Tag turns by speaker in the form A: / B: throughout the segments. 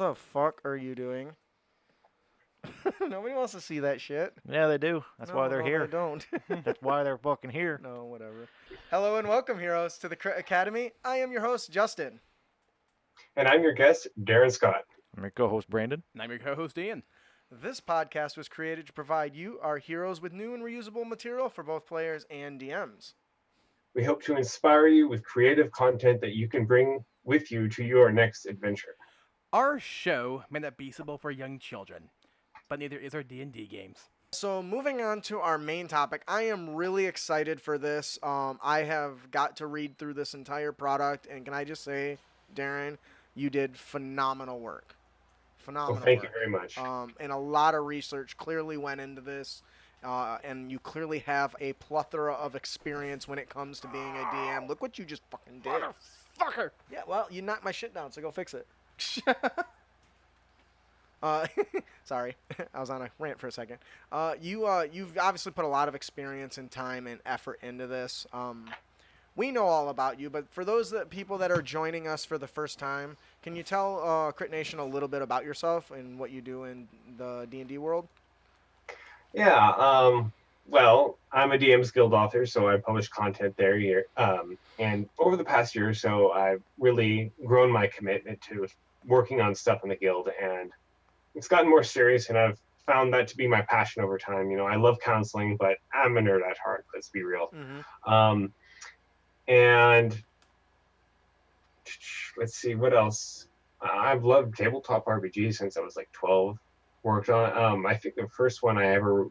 A: the fuck are you doing? Nobody wants to see that shit.
B: Yeah, they do. That's why
A: No,
B: they're
A: no, they
B: here.
A: don't.
B: That's why they're fucking here.
A: No, whatever. Hello and welcome, heroes, to the Academy. I am your host, Justin.
C: And I'm your guest, Darren Scott.
B: I'm your co-host Brandon.
D: And I'm your co-host Ian.
A: This podcast was created to provide you, our heroes, with new and reusable material for both players and DMs.
C: We hope to inspire you with creative content that you can bring with you to your next adventure.
D: Our show may not be suitable for young children, but neither is our D&D games.
A: So moving on to our main topic, I am really excited for this. I have got to read through this entire product, and can I just say, Darren, you did phenomenal work. Phenomenal
C: Well, thank
A: work.
C: you very much.
A: And a lot of research clearly went into this, and you clearly have a plethora of experience when it comes to being a DM. Look what you just fucking did.
D: Motherfucker!
A: Yeah, well, you knocked my shit down, so go fix it. Sorry, I was on a rant for a second. You've obviously put a lot of experience and time and effort into this. We know all about you, but for those people that are joining us for the first time, can you tell Crit Nation a little bit about yourself and what you do in the D&D world?
C: Yeah, well, I'm a DM's Guild author, so I publish content there here. And over the past year or so, I've really grown my commitment to working on stuff in the Guild, and it's gotten more serious, and I've found that to be my passion over time. You know, I love counseling, but I'm a nerd at heart, let's be real.
A: Mm-hmm.
C: And let's see, what else? I've loved tabletop RPGs since I was like 12. Worked on, I think the first one I ever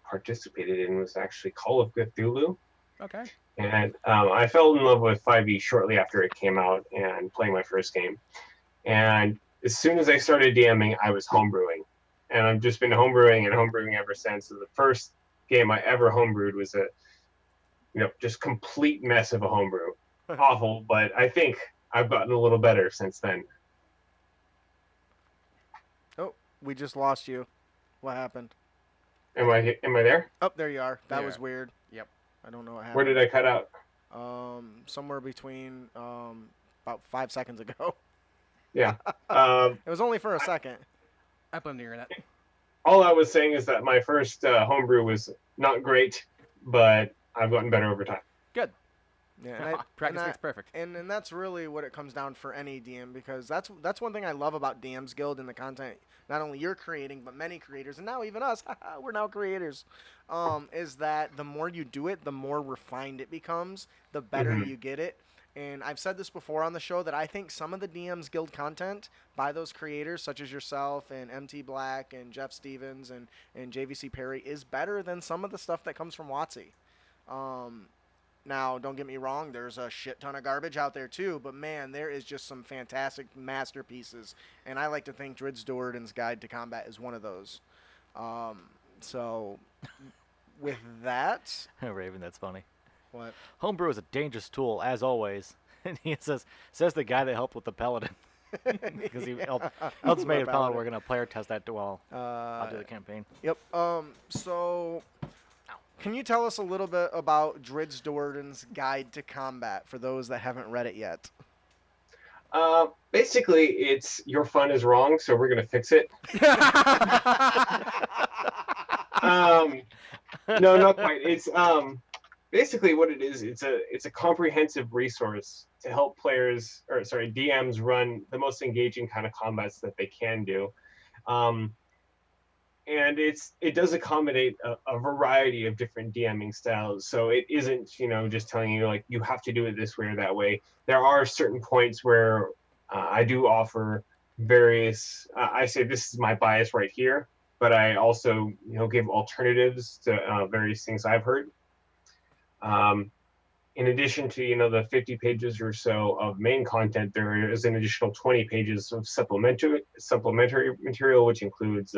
C: participated in was actually Call of Cthulhu.
D: Okay.
C: And I fell in love with 5e shortly after it came out and playing my first game. And as soon as I started DMing, I was homebrewing. And I've just been homebrewing ever since. So the first game I ever homebrewed was just complete mess of a homebrew. Awful, but I think I've gotten a little better since then.
A: Oh, we just lost you. What happened?
C: Am I there?
A: Oh, there you are. That
D: Yeah.
A: was weird.
D: Yep.
A: I don't know what happened.
C: Where did I cut out?
A: Somewhere between about 5 seconds ago.
C: Yeah.
A: It was only for a second.
D: I blame the internet.
C: All I was saying is that my first homebrew was not great, but I've gotten better over time.
D: Good.
A: Yeah,
D: Practice makes perfect.
A: and that's really what it comes down for any DM, because that's one thing I love about DM's Guild and the content not only you're creating but many creators, and now even us, we're now creators, is that the more you do it, the more refined it becomes, the better you get it. And I've said this before on the show that I think some of the DM's Guild content by those creators, such as yourself and MT Black and Jeff Stevens and JVC Perry, is better than some of the stuff that comes from WotC. Now, don't get me wrong, there's a shit ton of garbage out there too, but man, there is just some fantastic masterpieces, and I like to think Drizzt Guide to Combat is one of those. So, with that...
B: Raven, that's funny.
A: What?
B: Homebrew is a dangerous tool, as always. And he says the guy that helped with the Paladin. Because he helped made a Paladin. We're going to player test that while I'll do the campaign.
A: Yep. So... Can you tell us a little bit about Drizzt Guide to Combat for those that haven't read it yet?
C: Basically, it's your fun is wrong, so we're going to fix it. No, not quite. It's basically what it is. It's a comprehensive resource to help DMs run the most engaging kind of combats that they can do. And it does accommodate a variety of different DMing styles. So it isn't, just telling you like you have to do it this way or that way. There are certain points where I do offer various. I say this is my bias right here, but I also give alternatives to various things I've heard. In addition to the 50 pages or so of main content, there is an additional 20 pages of supplementary material, which includes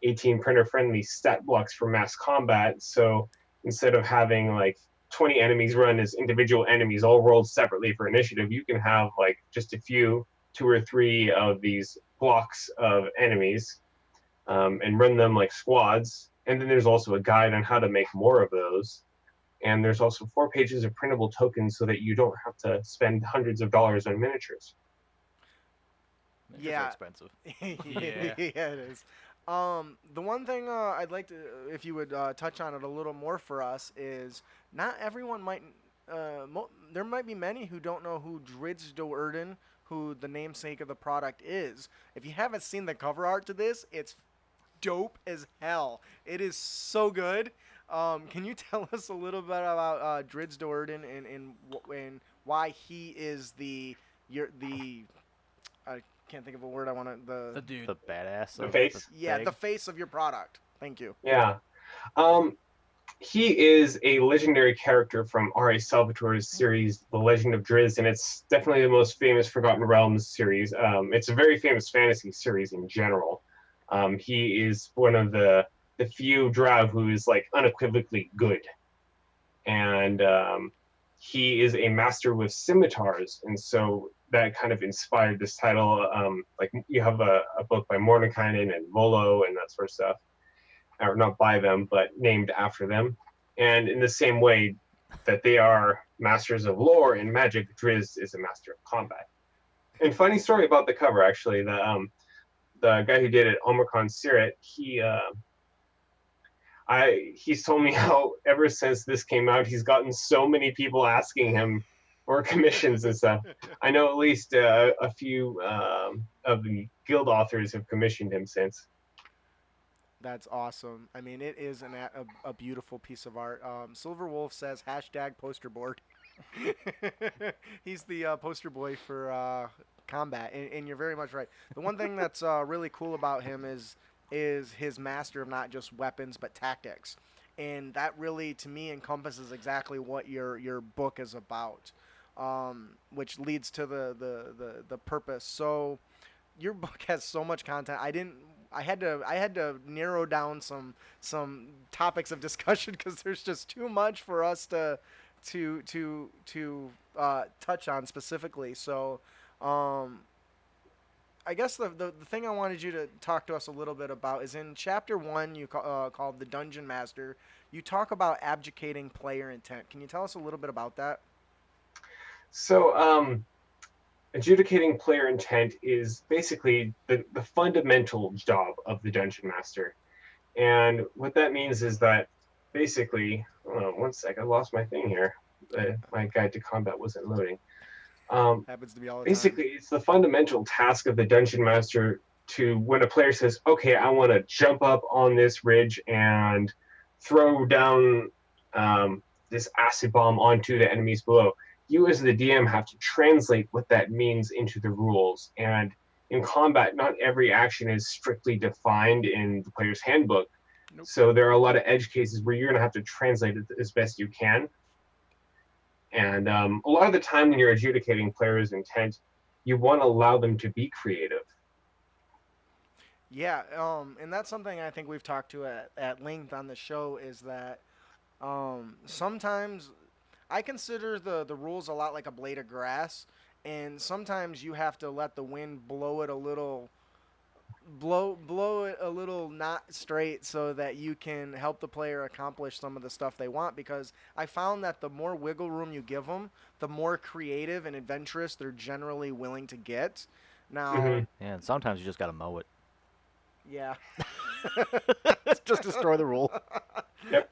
C: 18 printer-friendly stat blocks for mass combat. So instead of having like 20 enemies run as individual enemies all rolled separately for initiative, you can have like just a few, 2 or 3 of these blocks of enemies and run them like squads. And then there's also a guide on how to make more of those. And there's also 4 pages of printable tokens so that you don't have to spend hundreds of dollars on miniatures.
B: It's
A: Yeah.
B: expensive.
D: Yeah.
A: Yeah, it is. The one thing I'd like to, if you would touch on it a little more for us, is not everyone might. There might be many who don't know who Drizzt, who the namesake of the product is. If you haven't seen the cover art to this, it's dope as hell. It is so good. Can you tell us a little bit about Drizzt and why he is the I can't think of a word I want to
D: The dude.
B: The badass
C: The
B: of
C: face?
A: yeah,
B: thing.
A: the face of your product. Thank you.
C: Yeah. Um, he is a legendary character from R.A. Salvatore's series, The Legend of Drizzt, and it's definitely the most famous Forgotten Realms series. It's a very famous fantasy series in general. He is one of the few drow who is like unequivocally good, and he is a master with scimitars, and so that kind of inspired this title. Like you have a book by Mordenkainen and Volo and that sort of stuff, or not by them, but named after them. And in the same way that they are masters of lore and magic, Drizzt is a master of combat. And funny story about the cover, actually, the guy who did it, Omicron Sirit, he's told me how ever since this came out, he's gotten so many people asking him for commissions and stuff. I know at least a few of the guild authors have commissioned him since.
A: That's awesome. I mean, it is a beautiful piece of art. Silver Wolf says hashtag poster board. He's the poster boy for combat, and you're very much right. The one thing that's really cool about him is his master of not just weapons but tactics, and that really to me encompasses exactly what your book is about, which leads to the purpose. So your book has so much content. I had to narrow down some topics of discussion because there's just too much for us to touch on specifically. So, um, I guess the thing I wanted you to talk to us a little bit about is in chapter one, called the Dungeon Master. You talk about abdicating player intent. Can you tell us a little bit about that?
C: So, adjudicating player intent is basically the fundamental job of the dungeon master. And what that means is that basically, one sec, I lost my thing here. My guide to combat wasn't loading.
A: Happens to be all the
C: Basically, it's the fundamental task of the dungeon master to, when a player says, okay, I want to jump up on this ridge and throw down this acid bomb onto the enemies below. You as the DM have to translate what that means into the rules. And in combat, not every action is strictly defined in the player's handbook.
D: Nope.
C: So there are a lot of edge cases where you're going to have to translate it as best you can. And a lot of the time when you're adjudicating players' intent, you want to allow them to be creative.
A: Yeah, and that's something I think we've talked to at length on the show is that sometimes I consider the rules a lot like a blade of grass, and sometimes you have to let the wind blow it a little, blow it a little not straight so that you can help the player accomplish some of the stuff they want. Because I found that the more wiggle room you give them, the more creative and adventurous they're generally willing to get. Now,
B: Yeah, and sometimes you just gotta mow it.
A: yeah.
B: Just destroy the rule.
C: Yep.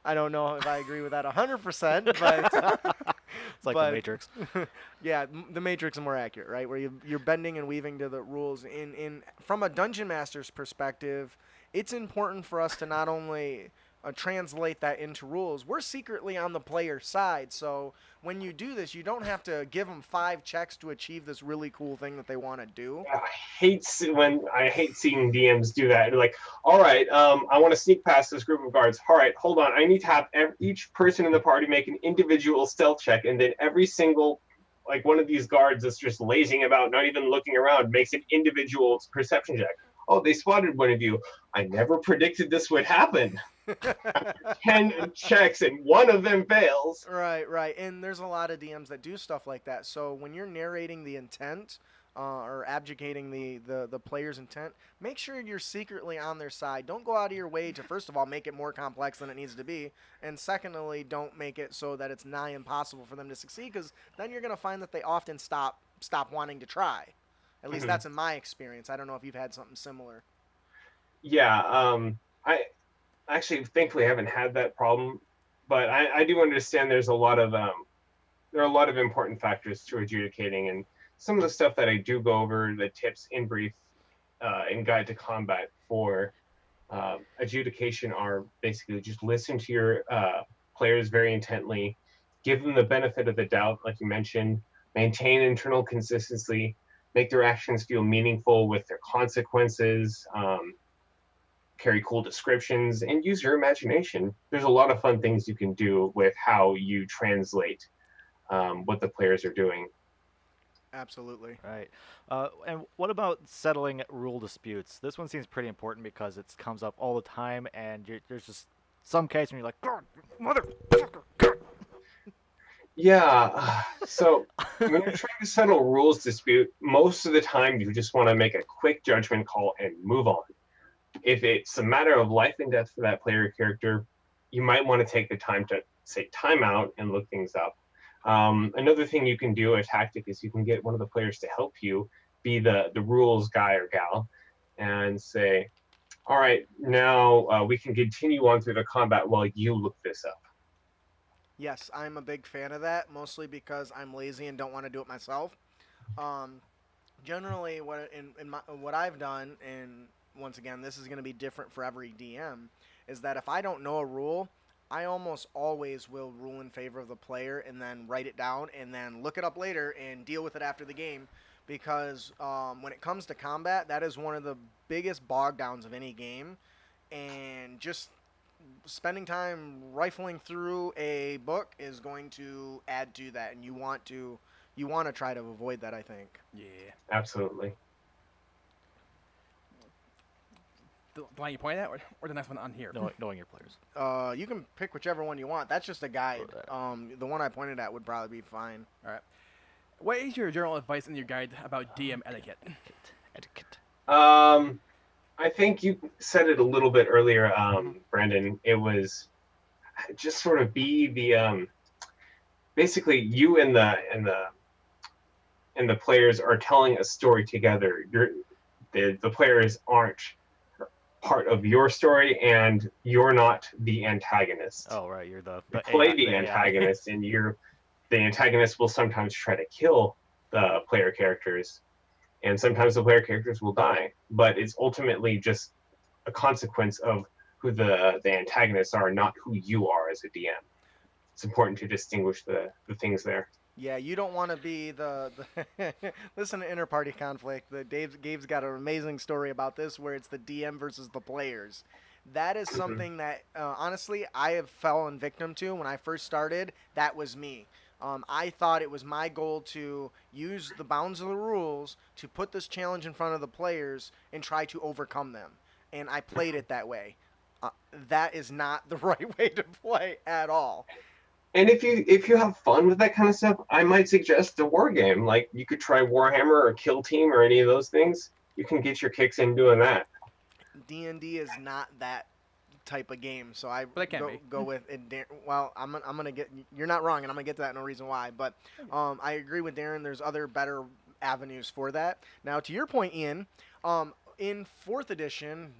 A: I don't know if I agree with that 100%, but
B: It's like
A: but
B: the Matrix.
A: yeah, the Matrix is more accurate, right? Where you're bending and weaving to the rules. In from a dungeon master's perspective, it's important for us to not only translate that into rules. We're secretly on the player's side, so when you do this, you don't have to give them 5 checks to achieve this really cool thing that they want to do.
C: I hate seeing DMs do that. Like, all right, I want to sneak past this group of guards. All right, hold on. I need to have each person in the party make an individual stealth check, and then every single like one of these guards that's just lazing about, not even looking around, makes an individual perception check. Oh, they spotted one of you. I never predicted this would happen. 10 checks and one of them fails.
A: Right, right. And there's a lot of DMs that do stuff like that. So when you're narrating the intent or abjugating the player's intent, make sure you're secretly on their side. Don't go out of your way to, first of all, make it more complex than it needs to be. And secondly, don't make it so that it's nigh impossible for them to succeed, because then you're going to find that they often stop wanting to try. At least that's in my experience. I don't know if you've had something similar.
C: Yeah, I actually thankfully haven't had that problem, but I do understand there's a lot of there are a lot of important factors to adjudicating, and some of the stuff that I do go over, the tips in brief in Guide to Combat for adjudication are basically just listen to your players very intently, give them the benefit of the doubt, like you mentioned, maintain internal consistency, make their actions feel meaningful with their consequences, carry cool descriptions, and use your imagination. There's a lot of fun things you can do with how you translate what the players are doing.
A: Absolutely.
B: Right. And what about settling rule disputes? This one seems pretty important because it comes up all the time, and there's just some case when you're like, "God, motherfucker, God."
C: Yeah. So when you're trying to settle a rules dispute, most of the time you just want to make a quick judgment call and move on. If it's a matter of life and death for that player character, you might want to take the time to say timeout and look things up. Another thing you can do, a tactic, is you can get one of the players to help you be the rules guy or gal and say, all right, now we can continue on through the combat while you look this up.
A: Yes, I'm a big fan of that, mostly because I'm lazy and don't want to do it myself. Um, Generally, what I've done, and once again, this is going to be different for every DM, is that if I don't know a rule, I almost always will rule in favor of the player and then write it down and then look it up later and deal with it after the game. Because when it comes to combat, that is one of the biggest bog downs of any game, and just spending time rifling through a book is going to add to that, and you want to try to avoid that, I think.
D: Yeah.
C: Absolutely.
D: The line you pointed at, or the next one on here?
B: Knowing your players.
A: You can pick whichever one you want. That's just a guide. The one I pointed at would probably be fine.
D: All right. What is your general advice in your guide about DM etiquette?
B: Etiquette.
C: I think you said it a little bit earlier, Brandon. It was just sort of be the basically you and the players are telling a story together. The players aren't part of your story, and you're not the antagonist.
B: Oh, right. You're the
C: You play
B: AI,
C: the
B: AI.
C: antagonist, and the antagonist will sometimes try to kill the player characters, and sometimes the player characters will die. But it's ultimately just a consequence of who the antagonists are, not who you are as a DM. It's important to distinguish the things there.
A: Yeah, you don't want to be the listen to Inter-Party Conflict. Gabe's got an amazing story about this where it's the DM versus the players. That is something that honestly I have fallen victim to when I first started. That was me. I thought it was my goal to use the bounds of the rules to put this challenge in front of the players and try to overcome them, and I played it that way. That is not the right way to play at all.
C: And if you have fun with that kind of stuff, I might suggest a war game. Like you could try Warhammer or Kill Team or any of those things. You can get your kicks in doing that.
A: D&D is not that type of game, so I
D: But it can be.
A: go with it. Well, I'm gonna get. You're not wrong, and I'm gonna get to that. No reason why, but I agree with Darren. There's other better avenues for that. Now, to your point, Ian, in fourth edition,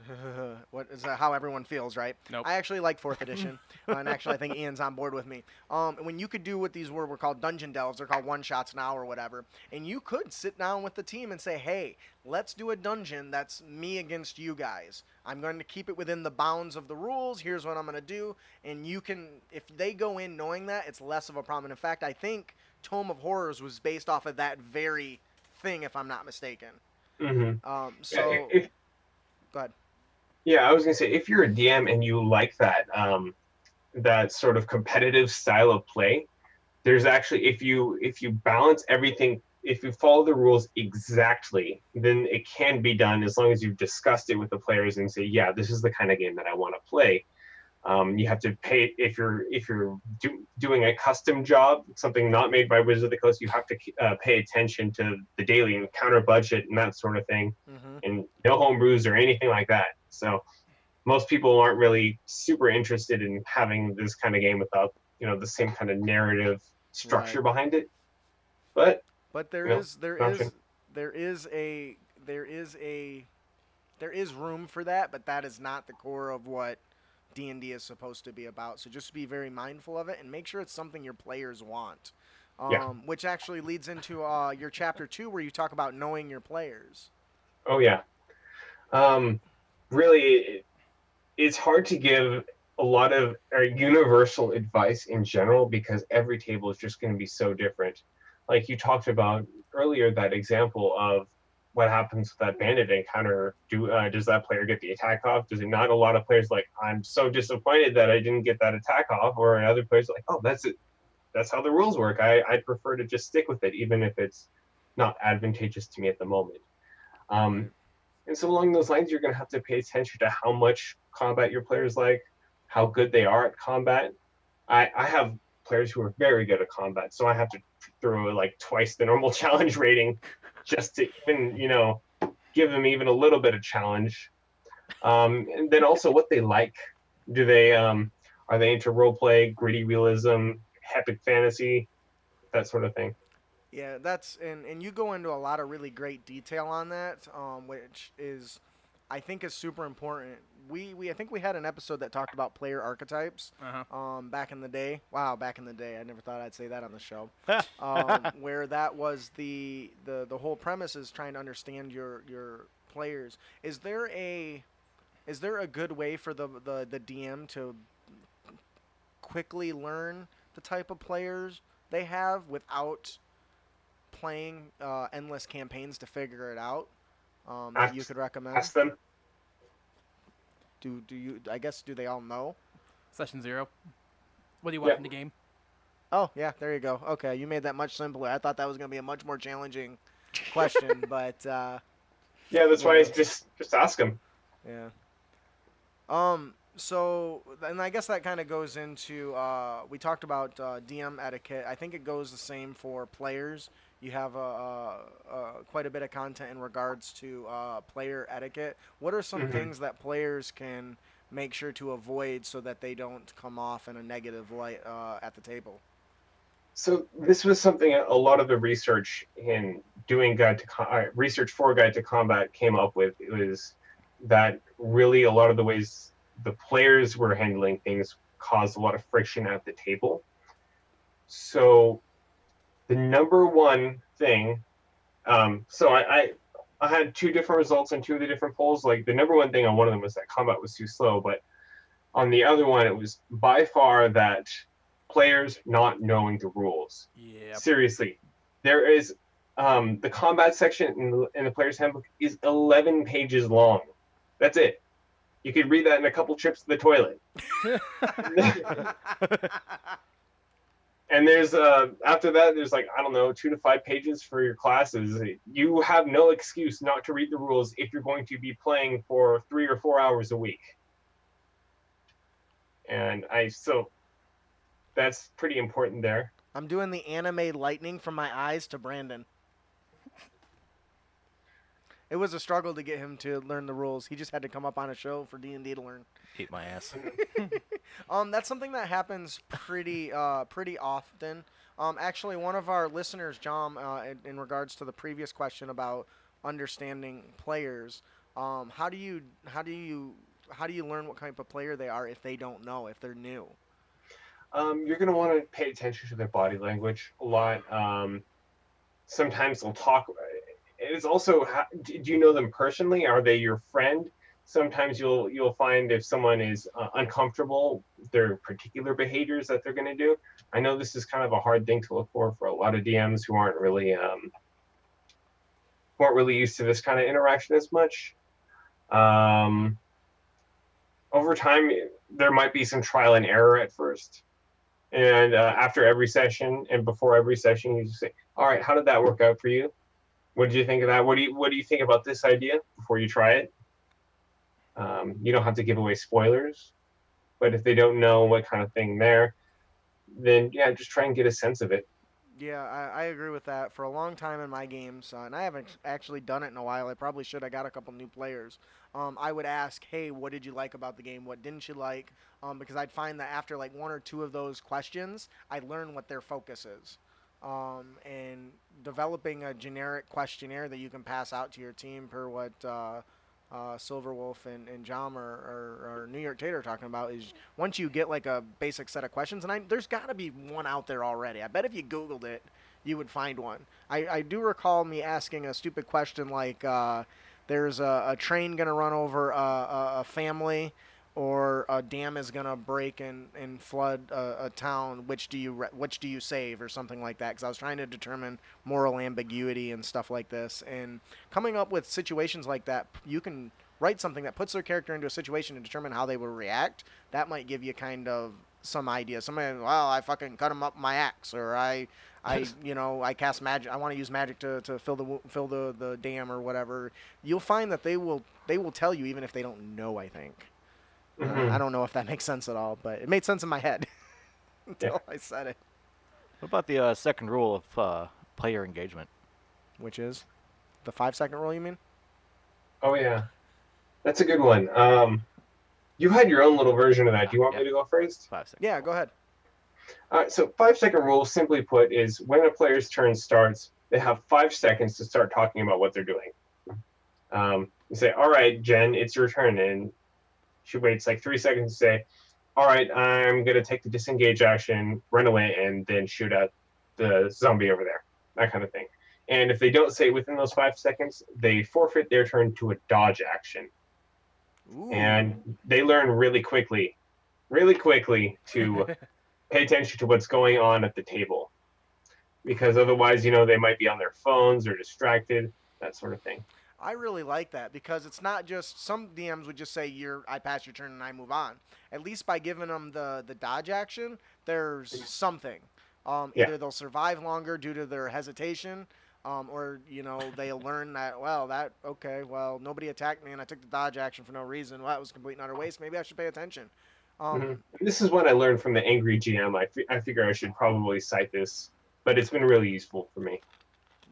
A: what is that, how everyone feels, right?
D: Nope.
A: I actually like fourth edition, and actually I think Ian's on board with me. When you could do what these were called dungeon delves, they're called one shots now or whatever, and you could sit down with the team and say, hey, let's do a dungeon that's me against you guys. I'm going to keep it within the bounds of the rules. Here's what I'm going to do, and you can, if they go in knowing that, it's less of a problem. In fact, I think Tome of Horrors was based off of that very thing, if I'm not mistaken. So, go ahead.
C: Yeah, I was gonna say if you're a DM and you like that that sort of competitive style of play, there's actually if you balance everything, if you follow the rules exactly, then it can be done as long as you've discussed it with the players and say, yeah, this is the kind of game that I want to play. You have to pay if you're doing a custom job, something not made by Wizards of the Coast. You have to pay attention to the daily and counter budget and that sort of thing, and no homebrews or anything like that. So most people aren't really super interested in having this kind of game without the same kind of narrative structure behind it. But
A: there
C: you know,
A: is
C: option.
A: there is a there is a there is room for that, but that is not the core of what D&D is supposed to be about. So just be very mindful of it and make sure it's something your players want.
C: Yeah.
A: Which actually leads into your chapter 2 where you talk about knowing your players.
C: Oh yeah. Um, really, it's hard to give a lot of universal advice in general because every table is just going to be so different. Like you talked about earlier, that example of what happens with that bandit encounter. Does that player get the attack off? Does it not? A lot of players like, I'm so disappointed that I didn't get that attack off, or other players like, oh, that's it. That's how the rules work. I'd prefer to just stick with it, even if it's not advantageous to me at the moment. Um,
A: Right.
C: and so along those lines, you're going to have to pay attention to how much combat your players like, how good they are at combat. I have players who are very good at combat, so I have to throw like twice the normal challenge rating just to even, give them even a little bit of challenge. And then also what they like. Do they are they into role play, gritty realism, epic fantasy, that sort of thing?
A: Yeah, that's and you go into a lot of really great detail on that, which is I think is super important. We I think we had an episode that talked about player archetypes
D: Uh-huh.
A: back in the day. Wow, back in the day. I never thought I'd say that on the show. Where that was the whole premise is trying to understand your players. Is there a good way for the DM to quickly learn the type of players they have without playing endless campaigns to figure it out that you
C: Ask,
A: could recommend?
C: ask them.
A: Do you? I guess do they all know?
D: Session 0. What do you want
C: Yeah,
D: from the game?
A: Oh yeah, there you go. Okay, you made that much simpler. I thought that was gonna be a much more challenging question, but
C: yeah. That's
A: you
C: why I
A: know,
C: just ask them.
A: yeah. So, and I guess that kind of goes into we talked about DM etiquette. I think it goes the same for players. You have quite a bit of content in regards to player etiquette. What are some
C: Hmm.
A: things that players can make sure to avoid so that they don't come off in a negative light at the table?
C: So this was something a lot of the research in doing research for Guide to Combat came up with. It was that really a lot of the ways the players were handling things caused a lot of friction at the table. So the number one thing, so I had two different results on two of the different polls. Like the number one thing on one of them was that combat was too slow, but on the other one, it was by far that players not knowing the rules.
D: Yep.
C: Seriously, there is the combat section in the player's handbook is 11 pages long. That's it. You could read that in a couple trips to the toilet. And there's after that, there's like, I don't know, 2 to 5 pages for your classes. You have no excuse not to read the rules if you're going to be playing for 3 or 4 hours a week. And so that's pretty important there.
A: I'm doing the anime lightning from my eyes to Brandon. It was a struggle to get him to learn the rules. He just had to come up on a show for D&D to learn.
B: Eat my ass.
A: That's something that happens pretty often. Actually, one of our listeners, John, in regards to the previous question about understanding players, how do you learn what type of player they are if they don't know, if they're new?
C: You're going to want to pay attention to their body language a lot. Sometimes they'll talk. It's also, do you know them personally? Are they your friend? Sometimes you'll find if someone is uncomfortable, their particular behaviors that they're going to do. I know this is kind of a hard thing to look for a lot of DMs who aren't really used to this kind of interaction as much. Um, Over time, there might be some trial and error at first. And after every session and before every session, you just say, "All right, how did that work out for you? What did you think of that? What do you think about this idea?" Before you try it. You don't have to give away spoilers, but if they don't know what kind of thing then yeah, just try and get a sense of it.
A: Yeah, I agree with that. For a long time in my games, and I haven't actually done it in a while. I probably should. I got a couple new players. I would ask, "Hey, what did you like about the game? What didn't you like?" Because I'd find that after like one or two of those questions, I learn what their focus is. and developing a generic questionnaire that you can pass out to your team per what Silverwolf and Jom or New York Tater are talking about is once you get like a basic set of questions, and there's got to be one out there already. I bet if you Googled it, you would find one. I do recall me asking a stupid question like, there's a train going to run over a family or a dam is gonna break and flood a town. Which do you save or something like that? Because I was trying to determine moral ambiguity and stuff like this, and coming up with situations like that, you can write something that puts their character into a situation and determine how they will react. That might give you kind of some idea. Somebody, well, I fucking cut him up with my axe, or I cast magic. I want to use magic to fill the dam or whatever. You'll find that they will tell you even if they don't know. I think. I don't know if that makes sense at all, but it made sense in my head until I said it.
B: What about the second rule of player engagement?
A: Which is the 5-second rule, you mean?
C: Oh yeah, that's a good one. You had your own little version of that. Do you want me to go first?
B: 5 seconds.
A: Yeah, go ahead.
C: All right. So 5-second rule, simply put, is when a player's turn starts, they have 5 seconds to start talking about what they're doing. You say, "All right, Jen, it's your turn," and she waits like 3 seconds to say, "All right, I'm going to take the disengage action, run away, and then shoot at the zombie over there." That kind of thing. And if they don't say it within those 5 seconds, they forfeit their turn to a dodge action.
A: Ooh.
C: And they learn really quickly to pay attention to what's going on at the table. Because otherwise, they might be on their phones or distracted, that sort of thing.
A: I really like that because it's not just some DMs would just say I pass your turn and I move on. At least by giving them the dodge action, there's something. Either they'll survive longer due to their hesitation, or they'll learn that nobody attacked me and I took the dodge action for no reason. Well, that was a complete and utter waste. Maybe I should pay attention.
C: This is what I learned from the Angry GM. I figure I should probably cite this, but it's been really useful for me.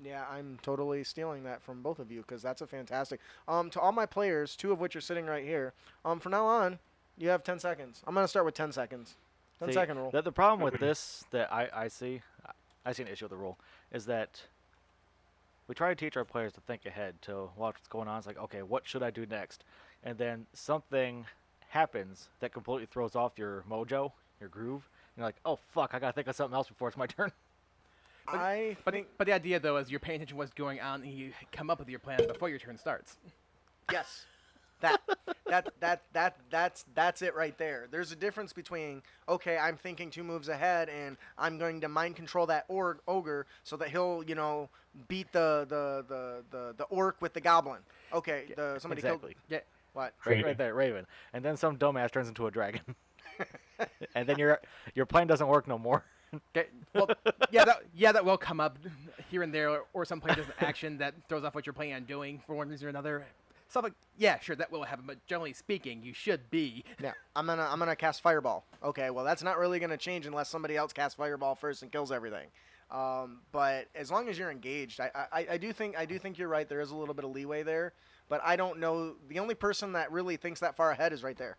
A: Yeah, I'm totally stealing that from both of you because that's a fantastic. To all my players, 2 of which are sitting right here. From now on, you have 10 seconds. I'm gonna start with 10 seconds. 10-second rule.
B: The problem with this that I see an issue with the rule is that we try to teach our players to think ahead, to watch what's going on. It's like, okay, what should I do next? And then something happens that completely throws off your mojo, your groove. And you're like, oh fuck, I gotta think of something else before it's my turn.
D: But the idea though is you're paying attention to what's going on and you come up with your plan before your turn starts.
A: Yes. That's it right there. There's a difference between, okay, I'm thinking 2 moves ahead and I'm going to mind control that ogre so that he'll, beat the orc with the goblin. Okay, somebody
B: exactly.
A: killed. Yeah. What?
B: Right there, Raven. And then some dumbass turns into a dragon. And then your plan doesn't work no more.
D: Okay. Well, that will come up here and there, or some player does an action that throws off what you're planning on doing for one reason or another. Stuff like, yeah, sure, that will happen, but generally speaking, you should be.
A: Yeah, I'm gonna cast Fireball. Okay, well that's not really gonna change unless somebody else casts Fireball first and kills everything. But as long as you're engaged, I do think you're right. There is a little bit of leeway there, but I don't know. The only person that really thinks that far ahead is right there.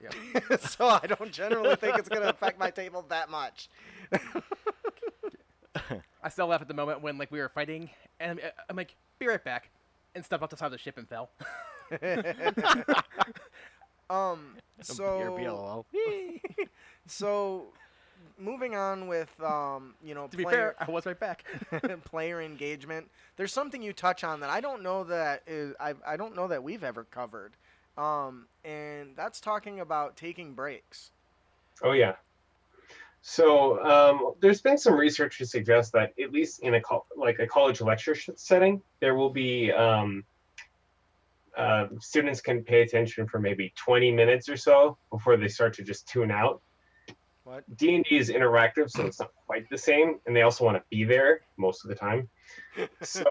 A: Yeah. So I don't generally think it's going to affect my table that much.
D: I still laugh at the moment when we were fighting, and I'm like, "Be right back," and stepped off the side of the ship and fell.
A: So moving on with
D: to be fair, I was right back.
A: Player engagement. There's something you touch on that I don't know that we've ever covered. And that's talking about taking breaks.
C: Oh yeah. So there's been some research to suggest that at least in a college lecture setting, there will be students can pay attention for maybe 20 minutes or so before they start to just tune out.
A: What?
C: D&D is interactive, so it's not quite the same, and they also want to be there most of the time. So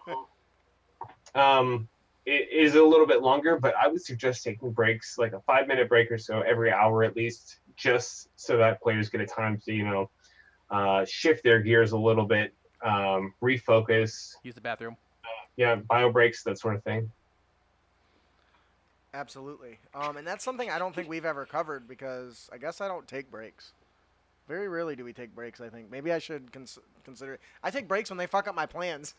C: it is a little bit longer, but I would suggest taking breaks, like a 5-minute break or so every hour at least, just so that players get a time to, shift their gears a little bit, refocus.
D: Use the bathroom.
C: Bio breaks, that sort of thing.
A: Absolutely. And that's something I don't think we've ever covered because I guess I don't take breaks. Very rarely do we take breaks. I think maybe I should consider it. I take breaks when they fuck up my plans,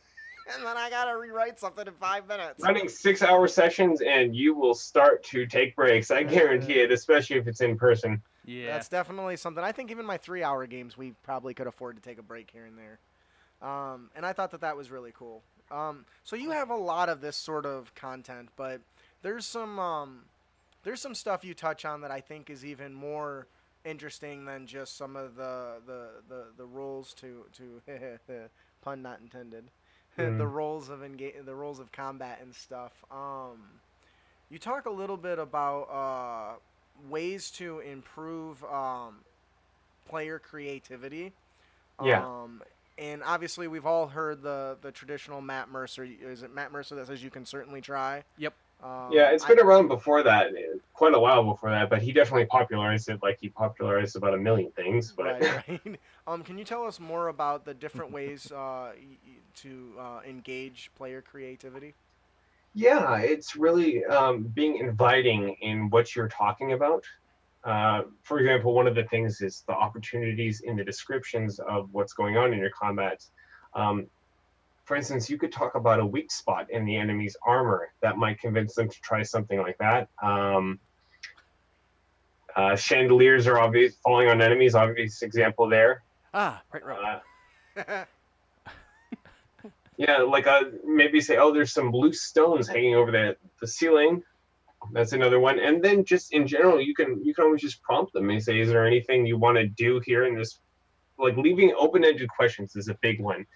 A: and then I gotta rewrite something in 5 minutes.
C: Running 6-hour sessions, and you will start to take breaks. I guarantee it, especially if it's in person.
D: Yeah.
A: That's definitely something. I think even my 3-hour games, we probably could afford to take a break here and there. And I thought that was really cool. So you have a lot of this sort of content, but there's some stuff you touch on that I think is even more interesting than just some of the roles to pun not intended. The roles of the roles of combat and stuff. You talk a little bit about ways to improve player creativity.
C: Yeah.
A: And obviously, we've all heard the traditional Matt Mercer. Is it Matt Mercer that says you can certainly try?
D: Yep.
C: Yeah, it's been around before that, quite a while before that, but he definitely popularized it like he popularized about a million things. But
A: Right. Can you tell us more about the different ways to engage player creativity?
C: yeah, it's really being inviting in what you're talking about. For example, one of the things is the opportunities in the descriptions of what's going on in your combat. Um, for instance, you could talk about a weak spot in the enemy's armor that might convince them to try something like that. Chandeliers are obvious, falling on enemies, obvious example there.
D: Ah, right.
C: Yeah, like maybe say, oh, there's some loose stones hanging over the ceiling. That's another one. And then just in general, you can always just prompt them and say, is there anything you want to do here in this? Like leaving open-ended questions is a big one.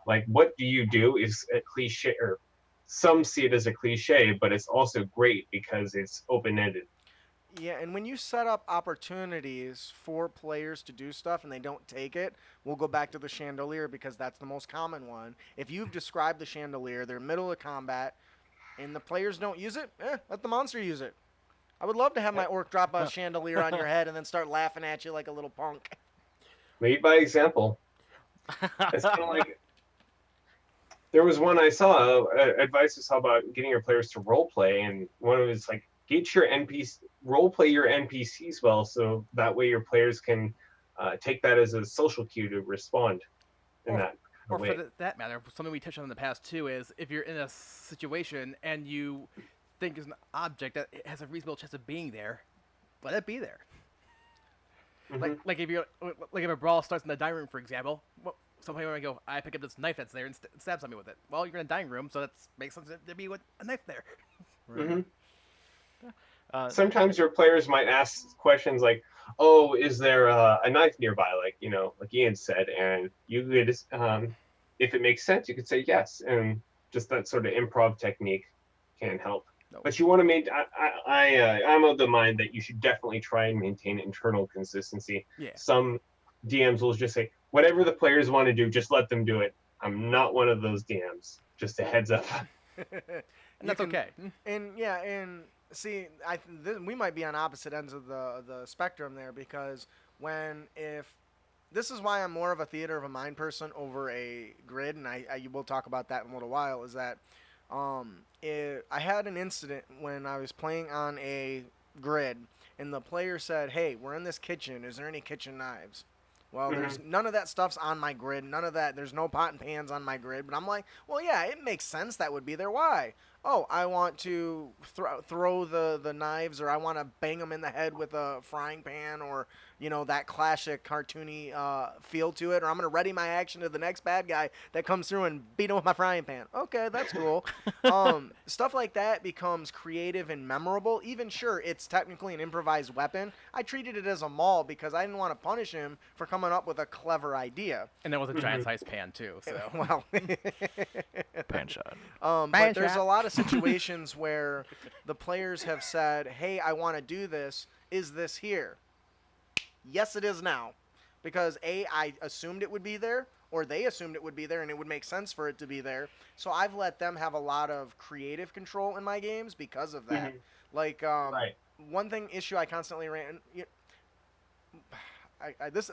C: Like, what do you do is a cliche, or some see it as a cliche, but it's also great because it's open-ended.
A: Yeah, and when you set up opportunities for players to do stuff and they don't take it, we'll go back to the chandelier because that's the most common one. If you've described the chandelier, they're middle of combat, and the players don't use it, let the monster use it. I would love to have my orc drop a chandelier on your head and then start laughing at you like a little punk.
C: Lead by example. It's kind of like there was one I saw, advice I saw about getting your players to role play, and one of it is like get your NPC role play your NPCs well, so that way your players can take that as a social cue to respond in that
D: Or
C: way.
D: for that matter, something we touched on in the past too is if you're in a situation and you think is an object that has a reasonable chance of being there, let it be there.
C: Mm-hmm.
D: Like if a brawl starts in the dining room, for example, well, somebody might go, I pick up this knife that's there and stab somebody with it. Well, you're in a dining room, so that makes sense to be with a knife there.
A: Right.
C: Mm-hmm. Sometimes your players might ask questions like, "Oh, is there a knife nearby?" Like like Ian said, and you could, if it makes sense, you could say yes, and just that sort of improv technique can help.
D: No.
C: But you want to maintain. I'm of the mind that you should definitely try and maintain internal consistency.
D: Yeah.
C: Some DMs will just say, "Whatever the players want to do, just let them do it." I'm not one of those DMs. Just a heads up.
D: And that's okay.
A: And see, we might be on opposite ends of the spectrum there because if this is why I'm more of a theater of a mind person over a grid, and I will talk about that in a little while. Is that I had an incident when I was playing on a grid, and the player said, "Hey, we're in this kitchen. Is there any kitchen knives?" Well, there's none of that stuff's on my grid. None of that. There's no pot and pans on my grid. But I'm like, well, yeah, it makes sense that would be there. Why? Oh, I want to throw the knives, or I want to bang them in the head with a frying pan, or that classic cartoony feel to it, or I'm gonna ready my action to the next bad guy that comes through and beat him with my frying pan. Okay, that's cool. Stuff like that becomes creative and memorable. Even sure, it's technically an improvised weapon. I treated it as a maul because I didn't want to punish him for coming up with a clever idea.
D: And that was a giant-sized pan too. So
A: well,
B: Pan shot.
A: but there's a lot of situations where the players have said, "Hey, I want to do this. Is this here?" Yes, it is now. Because I assumed it would be there, or they assumed it would be there, and it would make sense for it to be there. So I've let them have a lot of creative control in my games because of that. Like,
C: Right.
A: one issue I constantly ran.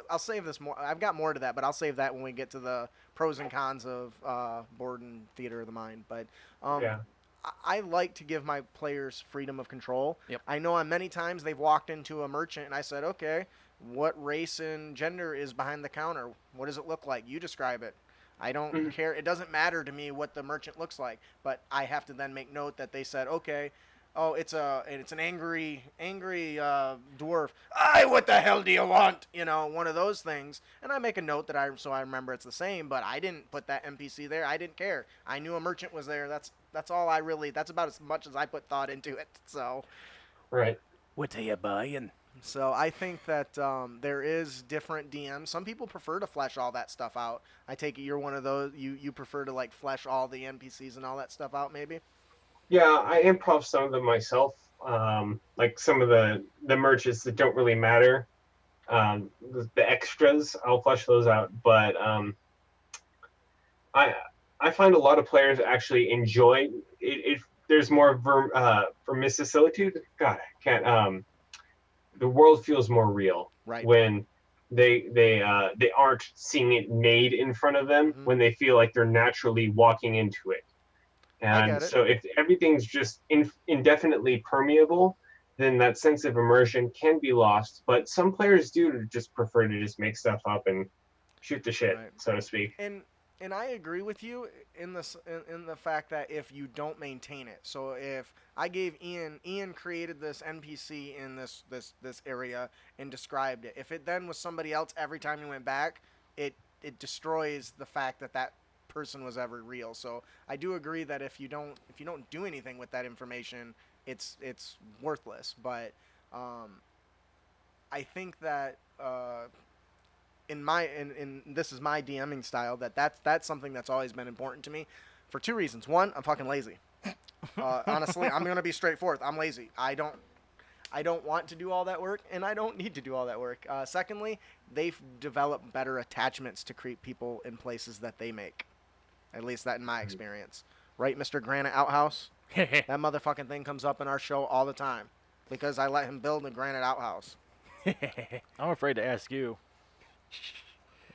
A: I'll save this more. I've got more to that, but I'll save that when we get to the pros and cons of board and theater of the mind. But
C: Yeah.
A: I like to give my players freedom of control.
D: Yep.
A: I know on many times they've walked into a merchant and I said, okay, what race and gender is behind the counter? What does it look like? You describe it. I don't
C: Mhm.
A: care. It doesn't matter to me what the merchant looks like, but I have to then make note that they said, okay, oh, it's an angry dwarf. Aye, what the hell do you want? You know, one of those things. And I make a note that I remember it's the same, but I didn't put that NPC there. I didn't care. I knew a merchant was there. That's all I really. That's about as much as I put thought into it.
C: Right.
D: What are you buying?
A: So I think that there is different DMs. Some people prefer to flesh all that stuff out. I take it you're one of those. You prefer to like flesh all the NPCs and all that stuff out, maybe.
C: Yeah, I improv some of them myself. Like some of the merches that don't really matter. The extras, I'll flesh those out. But I I find a lot of players actually enjoy it. There's more vermicelitude. God, I can't. The world feels more real
A: Right.
C: when they aren't seeing it made in front of them.
A: Hmm.
C: When they feel like they're naturally walking into it.
A: I
C: And
A: get it.
C: so if everything's just indefinitely permeable, then that sense of immersion can be lost. But some players do just prefer to just make stuff up and shoot the shit,
A: Right.
C: so to speak.
A: And I agree with you in this in the fact that if you don't maintain it. So if I gave Ian created this NPC in this area and described it. If it then was somebody else every time you went back, it destroys the fact that that person was ever real. So I do agree that if you don't do anything with that information, it's worthless. But I think that in this is my DMing style that's something that's always been important to me for two reasons. One, I'm fucking lazy. Honestly, I'm gonna be straightforward. I'm lazy. I don't want to do all that work, and I don't need to do all that work. Secondly, they've developed better attachments to creep people in places that they make. At least that in my experience. Right, Mr. Granite Outhouse? That motherfucking thing comes up in our show all the time because I let him build a granite outhouse.
B: I'm afraid to ask you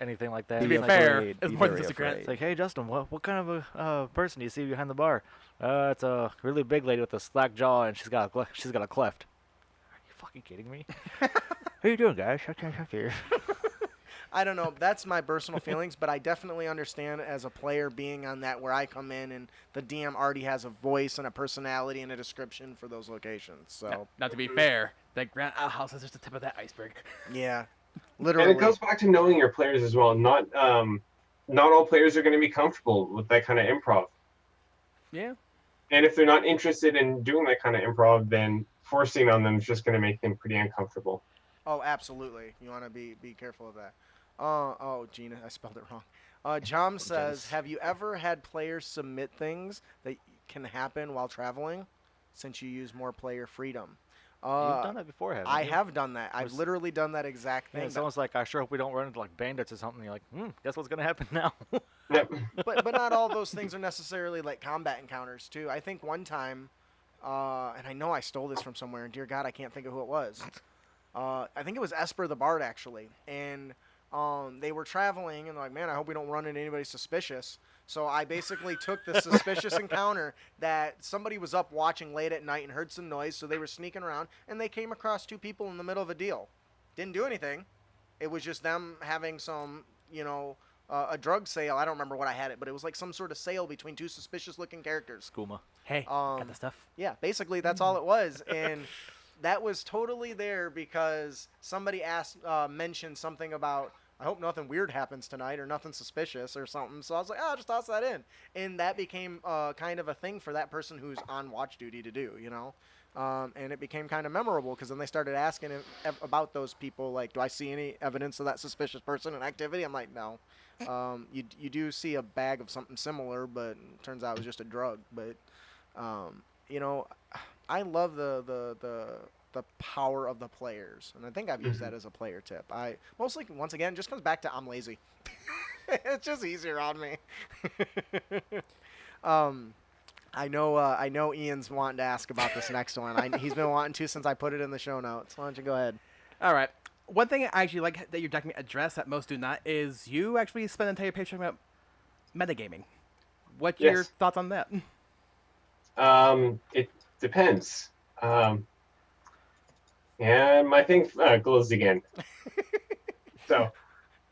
B: anything like that.
D: To be
B: Like,
D: fair,
E: afraid,
D: it's
E: be
D: more than
E: very
D: just a grant.
E: afraid.
B: it's like, hey Justin, what kind of a person do you see behind the bar? It's a really big lady with a slack jaw, and she's got a cleft. Are you fucking kidding me? How you doing, guys? Here.
A: I don't know. That's my personal feelings, but I definitely understand as a player being on that where I come in and the DM already has a voice and a personality and a description for those locations. So,
D: Now, to be fair, that Grant Outhouse is just the tip of that iceberg.
A: yeah,
C: And
A: literally.
C: it goes back to knowing your players as well. Not all players are going to be comfortable with that kind of improv.
D: Yeah.
C: And if they're not interested in doing that kind of improv, then forcing on them is just going to make them pretty uncomfortable.
A: Oh, absolutely. You want to be careful of that. Oh, Gina, I spelled it wrong. Jom says,
B: Jeez.
A: have you ever had players submit things that can happen while traveling since you use more player freedom?
B: You've done that before, haven't
A: I
B: you?
A: have done that. I've
B: Was-
A: literally done that exact
B: Yeah,
A: thing.
B: someone's like, I sure hope we don't run into like bandits or something. You're like, guess what's gonna happen now?
C: Yep.
A: but not all those things are necessarily like combat encounters too. I think one time, and I know I stole this from somewhere, and dear God, I can't think of who it was. I think it was Esper the Bard actually, and they were traveling, and like, man, I hope we don't run into anybody suspicious. So I basically took the suspicious encounter that somebody was up watching late at night and heard some noise, so they were sneaking around, and they came across two people in the middle of a deal. Didn't do anything. It was just them having some, a drug sale. I don't remember what I had it, but it was like some sort of sale between two suspicious-looking characters.
B: Skooma.
D: Hey, got the stuff.
A: Yeah, basically that's all it was, and that was totally there because somebody mentioned something about, I hope nothing weird happens tonight or nothing suspicious or something. So I was like, I'll just toss that in, and that became kind of a thing for that person who's on watch duty to do, and it became kind of memorable because then they started asking about those people, like, do I see any evidence of that suspicious person in activity? I'm like, no. You do see a bag of something similar, but it turns out it was just a drug. But I love the power of the players, and I think I've used that as a player tip. I mostly, once again, just comes back to I'm lazy. It's just easier on me. I know Ian's wanting to ask about this next one. He's been wanting to since I put it in the show notes. Why don't you go ahead?
D: All right. One thing I actually like that your document address that most do not is you actually spend an entire page talking about metagaming. What's your
C: Yes.
D: thoughts on that?
C: It depends. And my thing closed again. So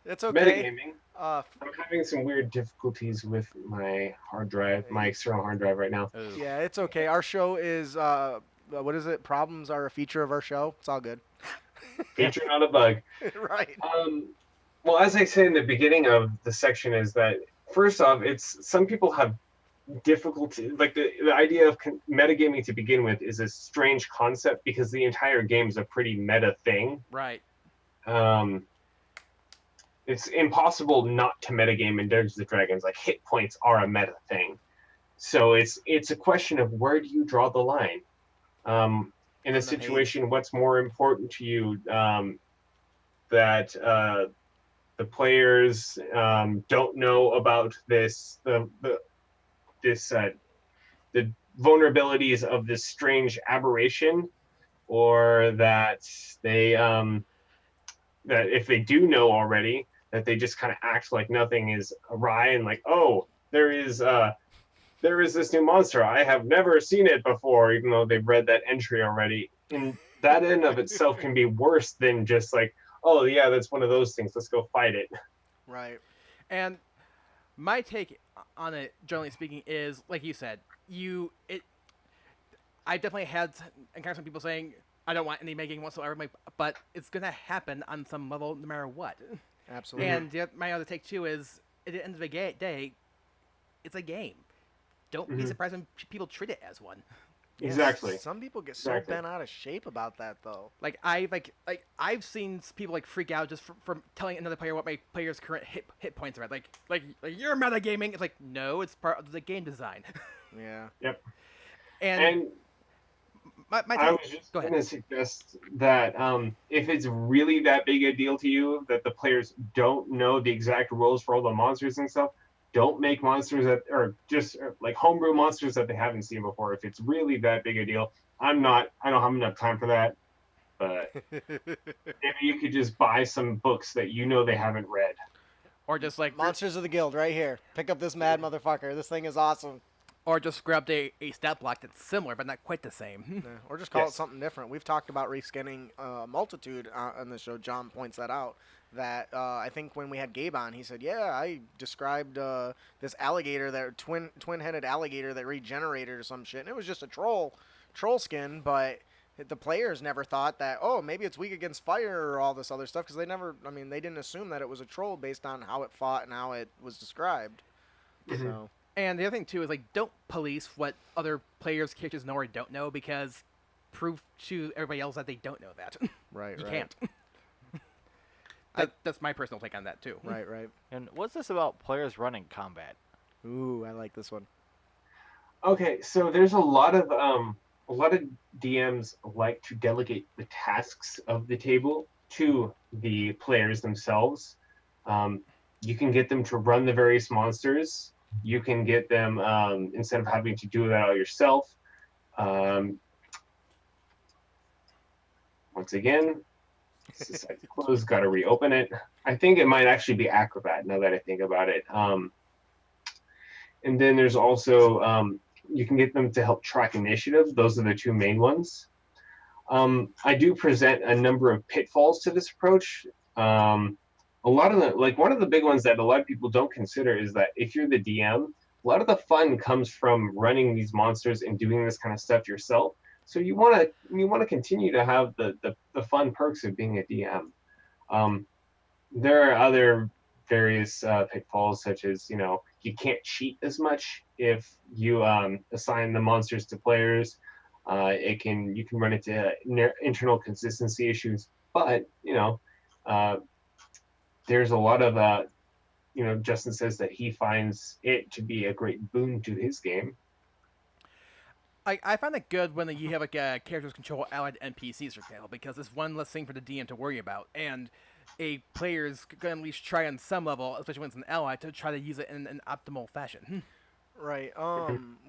A: It's okay.
C: metagaming.
A: Uh,
C: I'm having some weird difficulties with my hard drive, my external hard drive right now.
D: Oh.
A: yeah, it's okay. Our show is what is it? Problems are a feature of our show. It's all good.
B: Yeah.
C: Feature, not a bug.
A: Right.
C: Um, well, as I said in the beginning of the section, is that first off, it's some people have difficulty. Like the idea of metagaming to begin with is a strange concept because the entire game is a pretty meta thing.
D: Right.
C: Um, it's impossible not to metagame in Dungeons and Dragons. Like hit points are a meta thing, so it's a question of where do you draw the line. In a
A: On the page.
C: situation, what's more important to you? That the players don't know about this the vulnerabilities of this strange aberration, or that they that if they do know already, that they just kind of act like nothing is awry and like, oh, there is this new monster. I have never seen it before, even though they've read that entry already. And that in of itself can be worse than just like, oh yeah, that's one of those things. Let's go fight it.
A: Right.
D: And my take on it, generally speaking, is like you said. I definitely had encountered some people saying I don't want any making whatsoever, but it's gonna happen on some level, no matter what.
A: Absolutely.
D: And my other take too is, at the end of the day, it's a game. Don't be
C: Mhm.
D: surprised when people treat it as one.
A: Yeah,
C: Exactly.
A: some people get so
C: Exactly.
A: bent out of shape about that, though.
D: I've seen people like freak out just from telling another player what my player's current hit points are. Like you're metagaming. It's like, no, it's part of the game design.
A: Yeah.
C: Yep.
D: And
C: And
D: my
C: I
D: take.
C: was just
D: Go ahead.
C: going to suggest that if it's really that big a deal to you that the players don't know the exact rules for all the monsters and stuff, don't make monsters that or just like homebrew monsters that they haven't seen before. If it's really that big a deal, I don't have enough time for that. But maybe you could just buy some books that you know they haven't read.
D: Or just like
A: Monsters of the Guild, right here. Pick up this mad motherfucker. This thing is awesome.
D: or just grabbed a stat block that's similar but not quite the same.
A: Yeah. Or just call it
C: Yes.
A: something different. We've talked about reskinning multitude on the show. John points that out. That I think when we had Gabe on, he said, "Yeah, I described this alligator, that twin-headed alligator that regenerated or some shit, and it was just a troll skin, but." The players never thought that, oh, maybe it's weak against fire or all this other stuff, because they didn't assume that it was a troll based on how it fought and how it was described.
C: Mhm.
A: So,
D: And the other thing too is, like, don't police what other players' characters know or don't know, because prove to everybody else that they don't know that.
A: right,
D: You
A: right.
D: can't. That's my personal take on that too.
A: Right, right.
B: And what's this about players running combat?
A: Ooh, I like this one.
C: Okay, so there's a lot of DMs like to delegate the tasks of the table to the players themselves. Um, you can get them to run the various monsters. You can get them instead of having to do that all yourself. Um, once again, site's closed. Got to reopen it. I think it might actually be Acrobat now that I think about it. And then there's also you can get them to help track initiative. Those are the two main ones. I do present a number of pitfalls to this approach. A lot of the one of the big ones that a lot of people don't consider is that if you're the DM, a lot of the fun comes from running these monsters and doing this kind of stuff yourself. So you want to continue to have the fun perks of being a DM. There are other various pitfalls, such as you can't cheat as much if you assign the monsters to players. You can run into internal consistency issues, but uh, there's a lot of Justin says that he finds it to be a great boon to his game.
D: I find it good when you have like characters control allied NPCs, for example, because it's one less thing for the DM to worry about, and a player's gonna at least try on some level, especially when it's an ally, to try to use it in an optimal fashion.
A: Right.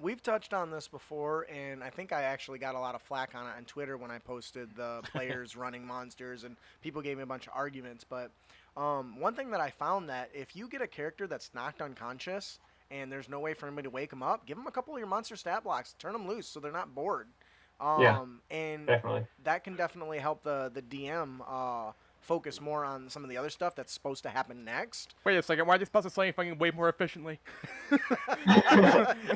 A: We've touched on this before, and I think I actually got a lot of flack on it on Twitter when I posted the players running monsters, and people gave me a bunch of arguments. But one thing that I found, that if you get a character that's knocked unconscious and there's no way for anybody to wake them up, give them a couple of your monster stat blocks, turn them loose so they're not bored.
C: Yeah,
A: And
C: definitely.
A: that can definitely help the DM focus more on some of the other stuff that's supposed to happen next.
D: Wait a second, why are they supposed to slay fucking way more efficiently?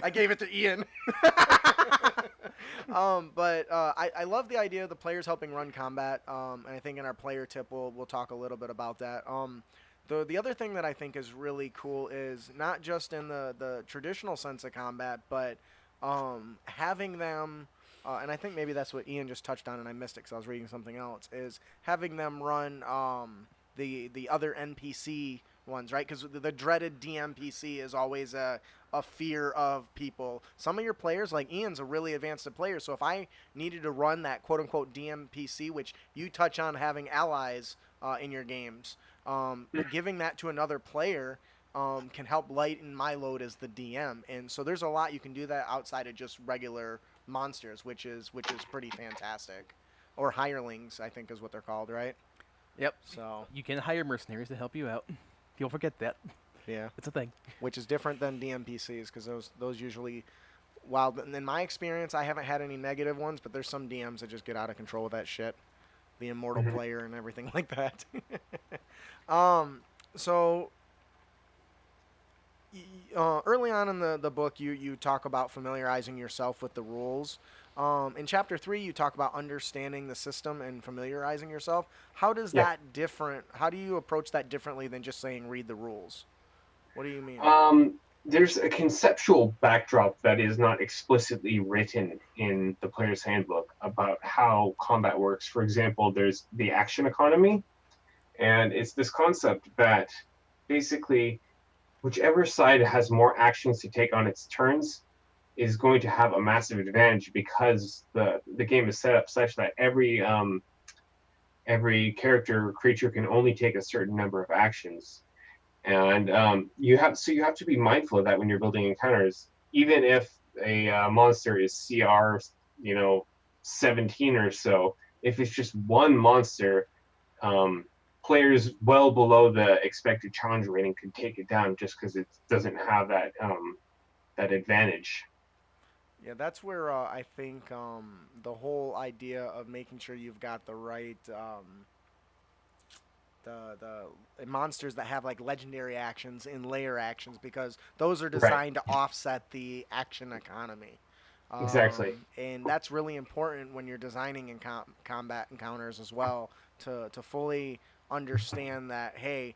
A: I gave it to Ian. But I love the idea of the players helping run combat, and I think in our player tip we'll talk a little bit about that. The other thing that I think is really cool is not just in the traditional sense of combat, but having them, and I think maybe that's what Ian just touched on, and I missed it because I was reading something else, is having them run the other NPC ones, right? Because the dreaded DMPC is always a fear of people. Some of your players, like Ian's a really advanced player, so if I needed to run that quote-unquote DMPC, which you touch on having allies in your games, giving that to another player can help lighten my load as the DM. And so there's a lot you can do that outside of just regular monsters, which is pretty fantastic. Or hirelings, I think is what they're called, right?
D: Yep.
A: So
D: You can hire mercenaries to help you out. Don't forget that.
A: yeah,
D: It's a thing.
A: which is different than DMPCs because those usually, while in my experience I haven't had any negative ones, but there's some DMs that just get out of control with that shit, the immortal
C: Mhm.
A: player and everything like that. So early on in the book, you talk about familiarizing yourself with the rules. In chapter 3, you talk about understanding the system and familiarizing yourself. How does
C: Yeah.
A: that different? How do you approach that differently than just saying read the rules? What do you mean?
C: There's a conceptual backdrop that is not explicitly written in the player's handbook about how combat works. For example, there's the action economy, and it's this concept that basically whichever side has more actions to take on its turns is going to have a massive advantage because the game is set up such that every character or creature can only take a certain number of actions, and you have to be mindful of that when you're building encounters. Even if a monster is CR, 17 or so, if it's just one monster, um, players well below the expected challenge rating could take it down just because it doesn't have that advantage.
A: Yeah, that's where I think the whole idea of making sure you've got the right the monsters that have like legendary actions in layer actions because those are
C: Right.
A: designed to offset the action economy.
C: Exactly.
A: And that's really important when you're designing in combat encounters as well to fully understand that hey,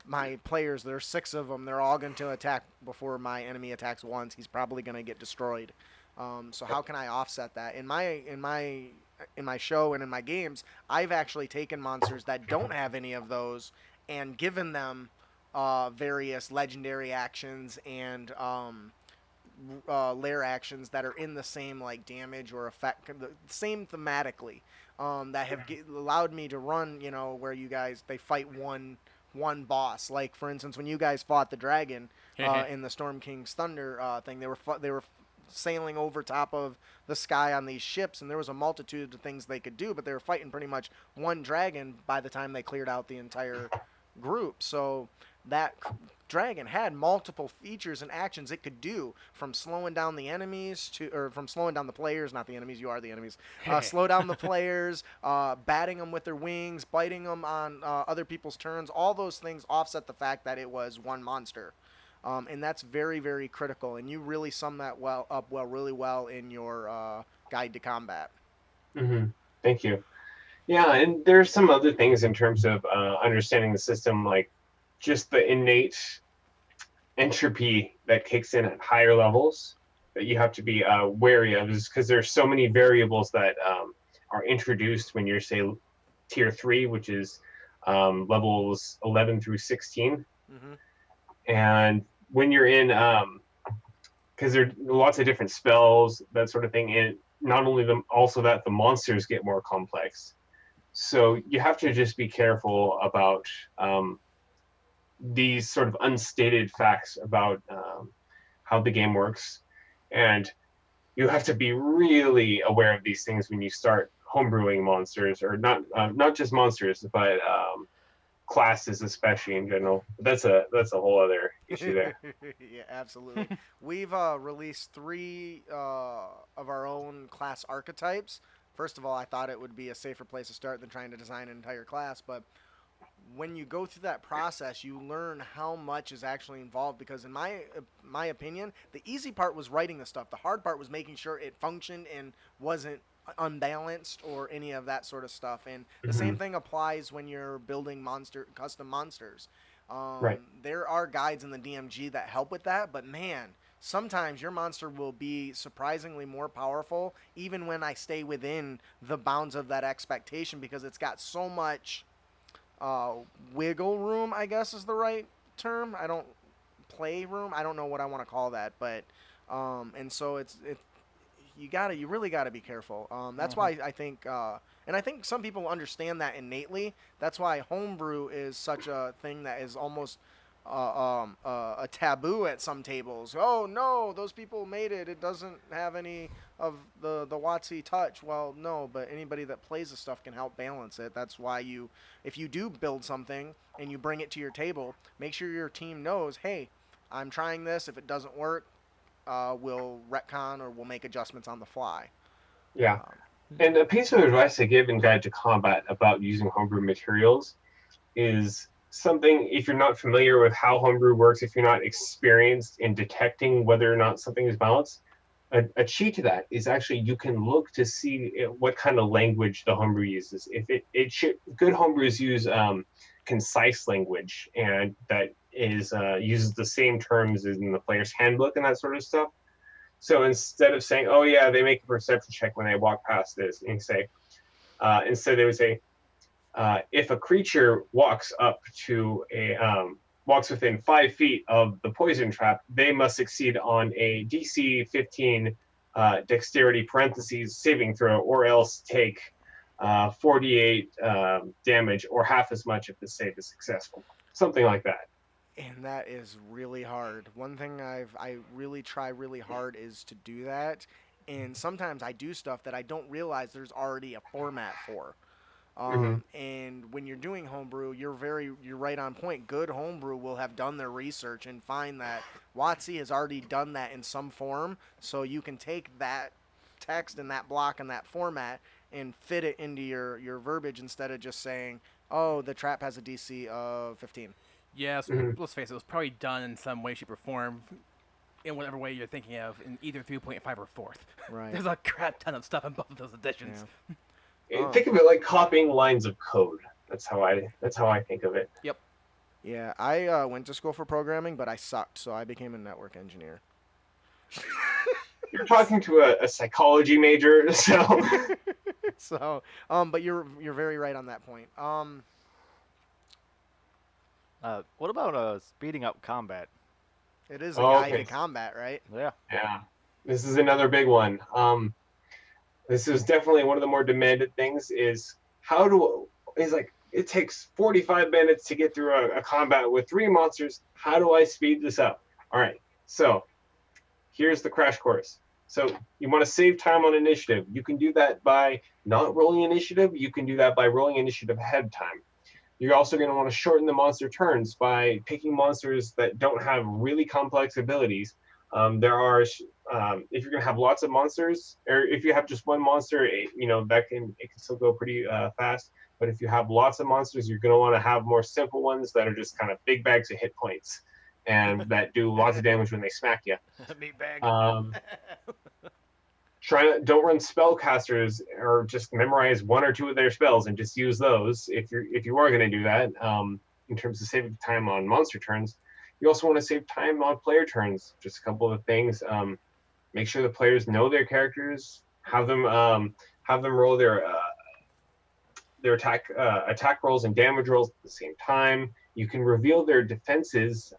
A: my players, there's 6 of them, they're all going to attack before my enemy attacks once. He's probably going to get destroyed. So how can I offset that in my show and in my games? I've actually taken monsters that don't have any of those and given them various legendary actions and lair actions that are in the same like damage or effect, the same thematically, that have allowed me to run. Where you guys they fight one boss. Like for instance, when you guys fought the dragon in the Storm King's Thunder thing, they were sailing over top of the sky on these ships, and there was a multitude of things they could do, but they were fighting pretty much one dragon by the time they cleared out the entire group. So that dragon had multiple features and actions it could do, from slowing down the enemies or from slowing down the players, not the enemies. You are the enemies. Slow down the players, batting them with their wings, biting them on other people's turns. All those things offset the fact that it was one monster. And that's very, very critical. And you really sum that really well in your guide to combat.
C: Hmm. Thank you. Yeah, and there's some other things in terms of understanding the system, like just the innate entropy that kicks in at higher levels that you have to be wary of, is because there's so many variables that are introduced when you're, say, tier 3, which is levels 11 through 16.
A: Mm-hmm.
C: And when you're in, because there are lots of different spells, that sort of thing, and not only also that the monsters get more complex. So you have to just be careful about these sort of unstated facts about how the game works, and you have to be really aware of these things when you start homebrewing monsters, or not just monsters, but classes, especially in general. That's a whole other issue there.
A: Yeah, absolutely. We've released three of our own class archetypes. First of all, I thought it would be a safer place to start than trying to design an entire class, but when you go through that process, you learn how much is actually involved. Because in my opinion, the easy part was writing the stuff. The hard part was making sure it functioned and wasn't unbalanced or any of that sort of stuff. And the
C: Hmm.
A: same thing applies when you're building custom monsters.
C: Right.
A: There are guides in the DMG that help with that, but man, sometimes your monster will be surprisingly more powerful even when I stay within the bounds of that expectation because it's got so much uh, wiggle room, I guess is the right term. I don't play room. I don't know what I want to call that, but and so you really gotta be careful. That's
D: Hmm.
A: why I think, and I think some people understand that innately. That's why homebrew is such a thing that is almost a taboo at some tables. Oh no, those people made it. It doesn't have any of the WotC touch. Well, no, but anybody that plays the stuff can help balance it. That's why if you do build something and you bring it to your table, make sure your team knows, hey, I'm trying this. If it doesn't work, we'll retcon or we'll make adjustments on the fly.
C: Yeah.
A: Um,
C: And a piece of advice I give in Guide to Combat about using homebrew materials is something, if you're not familiar with how homebrew works, if you're not experienced in detecting whether or not something is balanced, a cheat to that is actually you can look to see what kind of language the homebrew uses. If it should, good homebrews use concise language and that is uses the same terms as in the player's handbook and that sort of stuff. So instead of saying, "Oh yeah, they make a perception check when they walk past this," and say, instead they would say, if a creature walks within 5 feet of the poison trap, they must succeed on a DC 15 dexterity parentheses saving throw, or else take 48 damage or half as much if the save is successful. Something like that.
A: and that is really hard. One thing I really try really hard is to do that. And sometimes I do stuff that I don't realize there's already a format for.
C: Hmm.
A: And when you're doing homebrew, you're right on point. Good homebrew will have done their research and find that WotC has already done that in some form, so you can take that text and that block and that format and fit it into your verbiage instead of just saying, "Oh, the trap has a DC of 15."
D: Yes,
C: Hmm.
D: let's face it, it was probably done in some way, shape, or form, in whatever way you're thinking of, in either 3.5 or 4th.
A: Right.
D: There's a crap ton of stuff in both of those editions.
A: Yeah. Oh,
C: Think of it like copying lines of code. That's how I think of it.
D: Yep.
A: yeah. I went to school for programming, but I sucked, so I became a network engineer.
C: You're talking to a psychology major, so
A: So, but you're very right on that point.
B: What about speeding up combat?
A: It is a
C: oh,
A: guide to
C: okay,
A: combat, right?
B: Yeah.
C: yeah, this is another big one. This is definitely one of the more demanded things. Is like it takes 45 minutes to get through a combat with 3 monsters. How do I speed this up? All right, so here's the crash course. So you want to save time on initiative. You can do that by not rolling initiative. You can do that by rolling initiative ahead of time. You're also going to want to shorten the monster turns by picking monsters that don't have really complex abilities. If you're going to have lots of monsters, or if you have just one monster, it can still go pretty fast. But if you have lots of monsters, you're going to want to have more simple ones that are just kind of big bags of hit points and that do lots of damage when they smack you.
B: Meat bag.
C: Um, don't run spellcasters or just memorize 1 or 2 of their spells and just use those if you are going to do that. In terms of saving time on monster turns, you also want to save time on player turns. Just a couple of things. Make sure the players know their characters. Have them roll their attack rolls and damage rolls at the same time. You can reveal their defenses,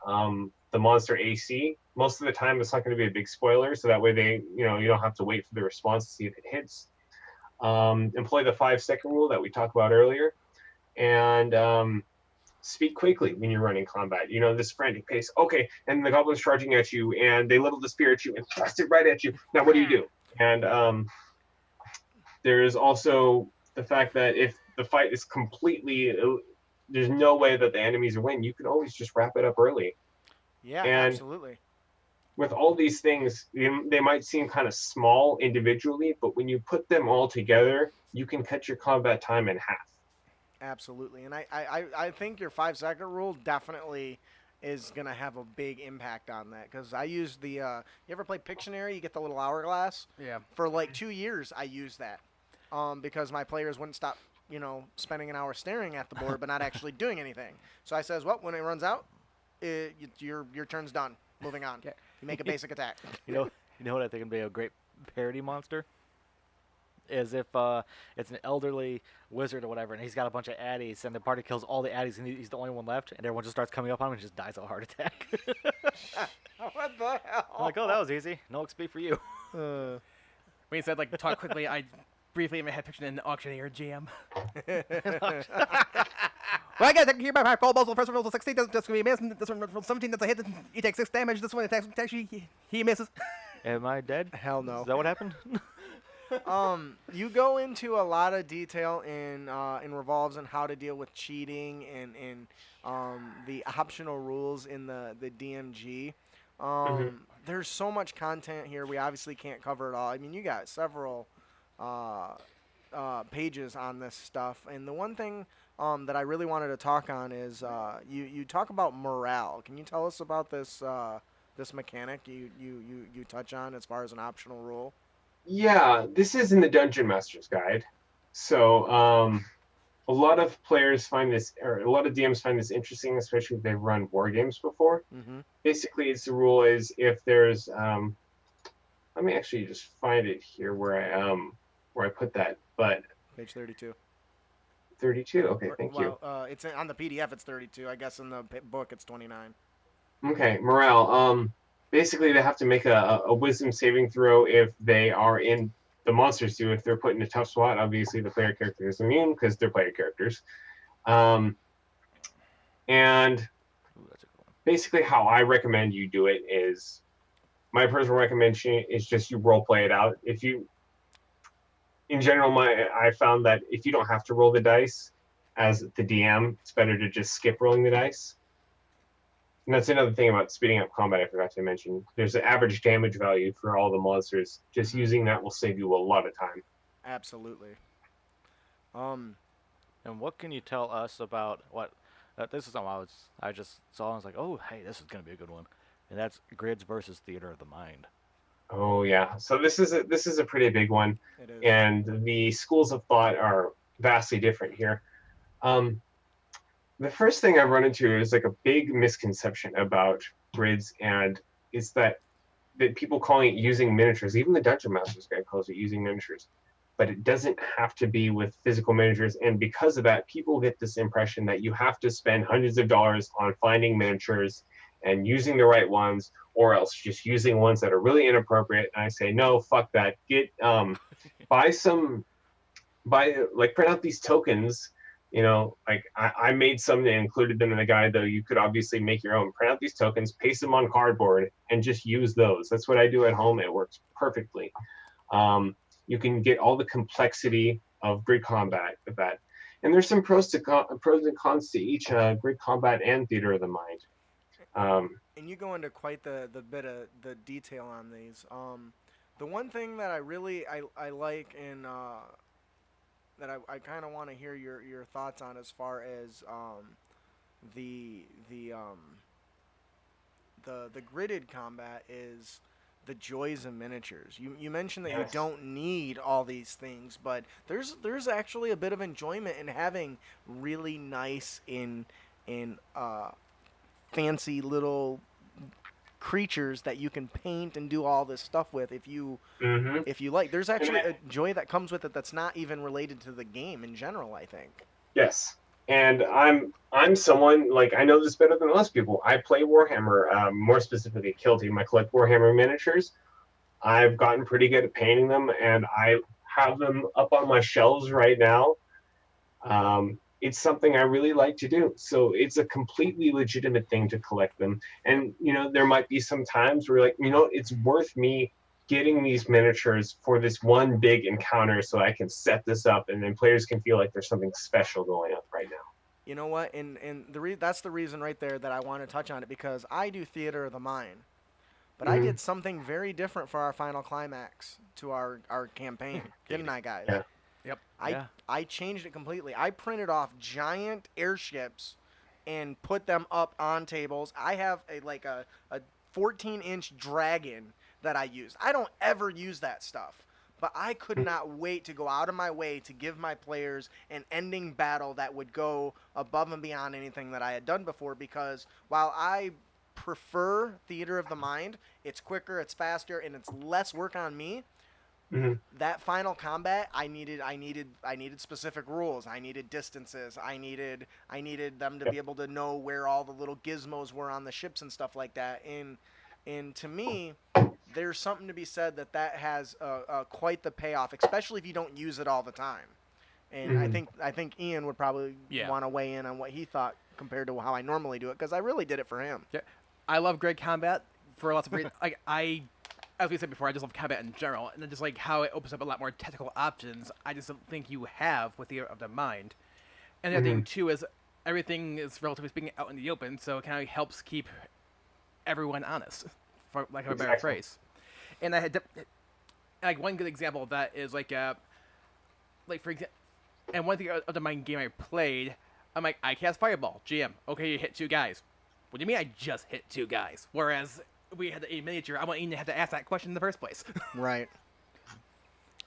C: the monster AC. Most of the time, it's not going to be a big spoiler, so that way you don't have to wait for the response to see if it hits. Employ the 5-second rule that we talked about earlier, and speak quickly when you're running combat. This frantic pace. Okay, and the goblin's charging at you, and they level the spear at you and thrust it right at you. Now, what do you do? And there's also the fact that if the fight is completely, there's no way that the enemies will win. You can always just wrap it up early.
A: Yeah,
C: And
A: absolutely.
C: with all these things, they might seem kind of small individually, but when you put them all together, you can cut your combat time in half.
A: Absolutely. And I think your 5 second rule definitely is going to have a big impact on that. Because I use the, you ever play Pictionary? You get the little hourglass?
D: Yeah.
A: For like 2 years, I used that. Because my players wouldn't stop, spending an hour staring at the board but not actually doing anything. So I says, well, when it runs out, your turn's done. Moving on.
D: Yeah.
A: You make a basic attack.
B: You know what I think would be a great parody monster is if it's an elderly wizard or whatever, and he's got a bunch of addies, and the party kills all the addies, and he's the only one left, and everyone just starts coming up on him and just dies of a heart attack.
A: What the hell?
B: I'm like, oh, that was easy. No XP for you.
A: Uh,
D: When you said like talk quickly, I briefly in my head pictured an auctioneer jam. Well, I got to hear my gold balls. The first one rolls a 16, that's going to be a miss. This one rolls 17, that's a hit. You take 6 damage. This one attacks, he misses.
B: Am I dead?
A: Hell no.
B: Is that what happened?
A: You go into a lot of detail in revolves on how to deal with cheating and the optional rules in the DMG. There's so much content here. We obviously can't cover it all. I mean, you got several pages on this stuff, and the one thing that I really wanted to talk on is you talk about morale. Can you tell us about this mechanic you touch on as far as an optional rule?
C: Yeah, this is in the Dungeon Master's Guide. So a lot of players find this, or a lot of DMs find this interesting, especially if they've run war games before.
A: Mm-hmm.
C: Basically, it's the rule is if there's, let me actually just find it here where I put that, but
A: Page 32.
C: 32. Okay, thank you.
A: It's on the PDF. It's 32. I guess in the book it's 29.
C: Okay, morale. Basically, they have to make a wisdom saving throw if they are in. The monsters do if they're put in a tough spot. Obviously, the player character is immune because they're player characters. And
B: Ooh, that's a good one.
C: basically, how I recommend you do it is my personal recommendation is just you role play it out. If you, in general, I found that if you don't have to roll the dice as the DM, it's better to just skip rolling the dice. And that's another thing about speeding up combat I forgot to mention. There's an average damage value for all the monsters. Just using that will save you a lot of time.
A: Absolutely.
B: And what can you tell us about what? This is something I just saw and was like, oh, hey, this is gonna be a good one, and that's grids versus theater of the mind.
C: Oh yeah. So this is a pretty big one,
A: It is.
C: and the schools of thought are vastly different here. The first thing I've run into is like a big misconception about grids, and it's that people calling it using miniatures. Even the Dungeon Master's Guide calls it using miniatures, but it doesn't have to be with physical miniatures. And because of that, people get this impression that you have to spend hundreds of dollars on finding miniatures and using the right ones, or else just using ones that are really inappropriate. And I say, no, fuck that. Get print out these tokens. Like I made some and included them in the guide, though you could obviously make your own. Print out these tokens, paste them on cardboard, and just use those. That's what I do at home. It works perfectly. You can get all the complexity of grid combat with that. And there's some pros and cons to each grid combat and theater of the mind.
A: And you go into quite the bit of the detail on these. The one thing that I like and that I kind of want to hear your thoughts on as far as the gridded combat is the joys of miniatures. You mentioned that you
C: Yes.
A: don't need all these things, but there's actually a bit of enjoyment in having really nice in fancy little creatures that you can paint and do all this stuff with if you like. There's actually a joy that comes with it that's not even related to the game in general, I think.
C: Yes. And I'm someone, like, I know this better than most people. I play Warhammer, more specifically Kill Team. I collect Warhammer miniatures. I've gotten pretty good at painting them, and I have them up on my shelves right now. It's something I really like to do. So it's a completely legitimate thing to collect them. And, there might be some times where you're like, it's worth me getting these miniatures for this one big encounter so I can set this up and then players can feel like there's something special going on right now.
A: You know what? That's the reason right there that I want to touch on it, because I do theater of the mind, but I
C: Hmm.
A: did something very different for our final climax to our campaign, didn't I, guys?
C: Yeah.
D: Yep.
A: I
B: Yeah.
A: I changed it completely. I printed off giant airships and put them up on tables. I have a 14-inch dragon that I used. I don't ever use that stuff. But I could not wait to go out of my way to give my players an ending battle that would go above and beyond anything that I had done before, because while I prefer theater of the mind, it's quicker, it's faster, and it's less work on me.
C: Hmm.
A: That final combat, I needed specific rules. I needed distances. I needed them to
C: Yeah.
A: be able to know where all the little gizmos were on the ships and stuff like that. And to me, there's something to be said that has quite the payoff, especially if you don't use it all the time. And I
C: Hmm.
A: think I think Ian would probably
D: Yeah.
A: want to weigh in on what he thought compared to how I normally do it, because I really did it for him.
D: Yeah. I love great combat for lots of reasons. As we said before, I just love combat in general, and then just like how it opens up a lot more tactical options. I just don't think you have with the of the mind. And the other
C: Hmm.
D: thing too is everything is relatively speaking out in the open, so it kind of helps keep everyone honest, for lack of a better
C: Exactly.
D: phrase. And I had like one good example of that is like for example, and one thing of the mind game I played, I'm like, I cast Fireball. GM, okay, you hit 2 guys. What do you mean I just hit 2 guys? Whereas we had a miniature, I wouldn't even have to ask that question in the first place.
A: Right.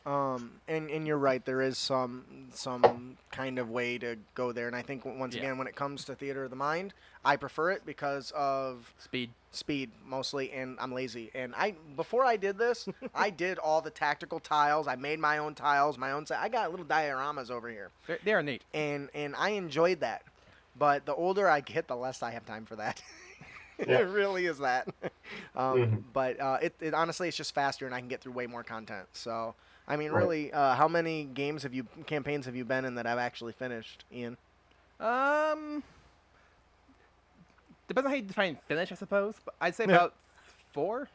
A: And you're right. There is some kind of way to go there, and I think once
D: Yeah.
A: again, when it comes to theater of the mind, I prefer it because of
D: Speed.
A: speed mostly, and I'm lazy. And before I did this, I did all the tactical tiles. I made my own tiles, my own. I got little dioramas over here,
D: They are neat.
A: and I enjoyed that. But the older I get, the less I have time for that.
C: Yeah.
A: It really is that.
C: Hmm.
A: But it honestly, it's just faster, and I can get through way more content. So, I mean,
C: Right.
A: really, how many campaigns have you been in that I've actually finished, Ian?
D: Um, depends on how you define finish, I suppose. But I'd say
A: Yeah.
D: about 4.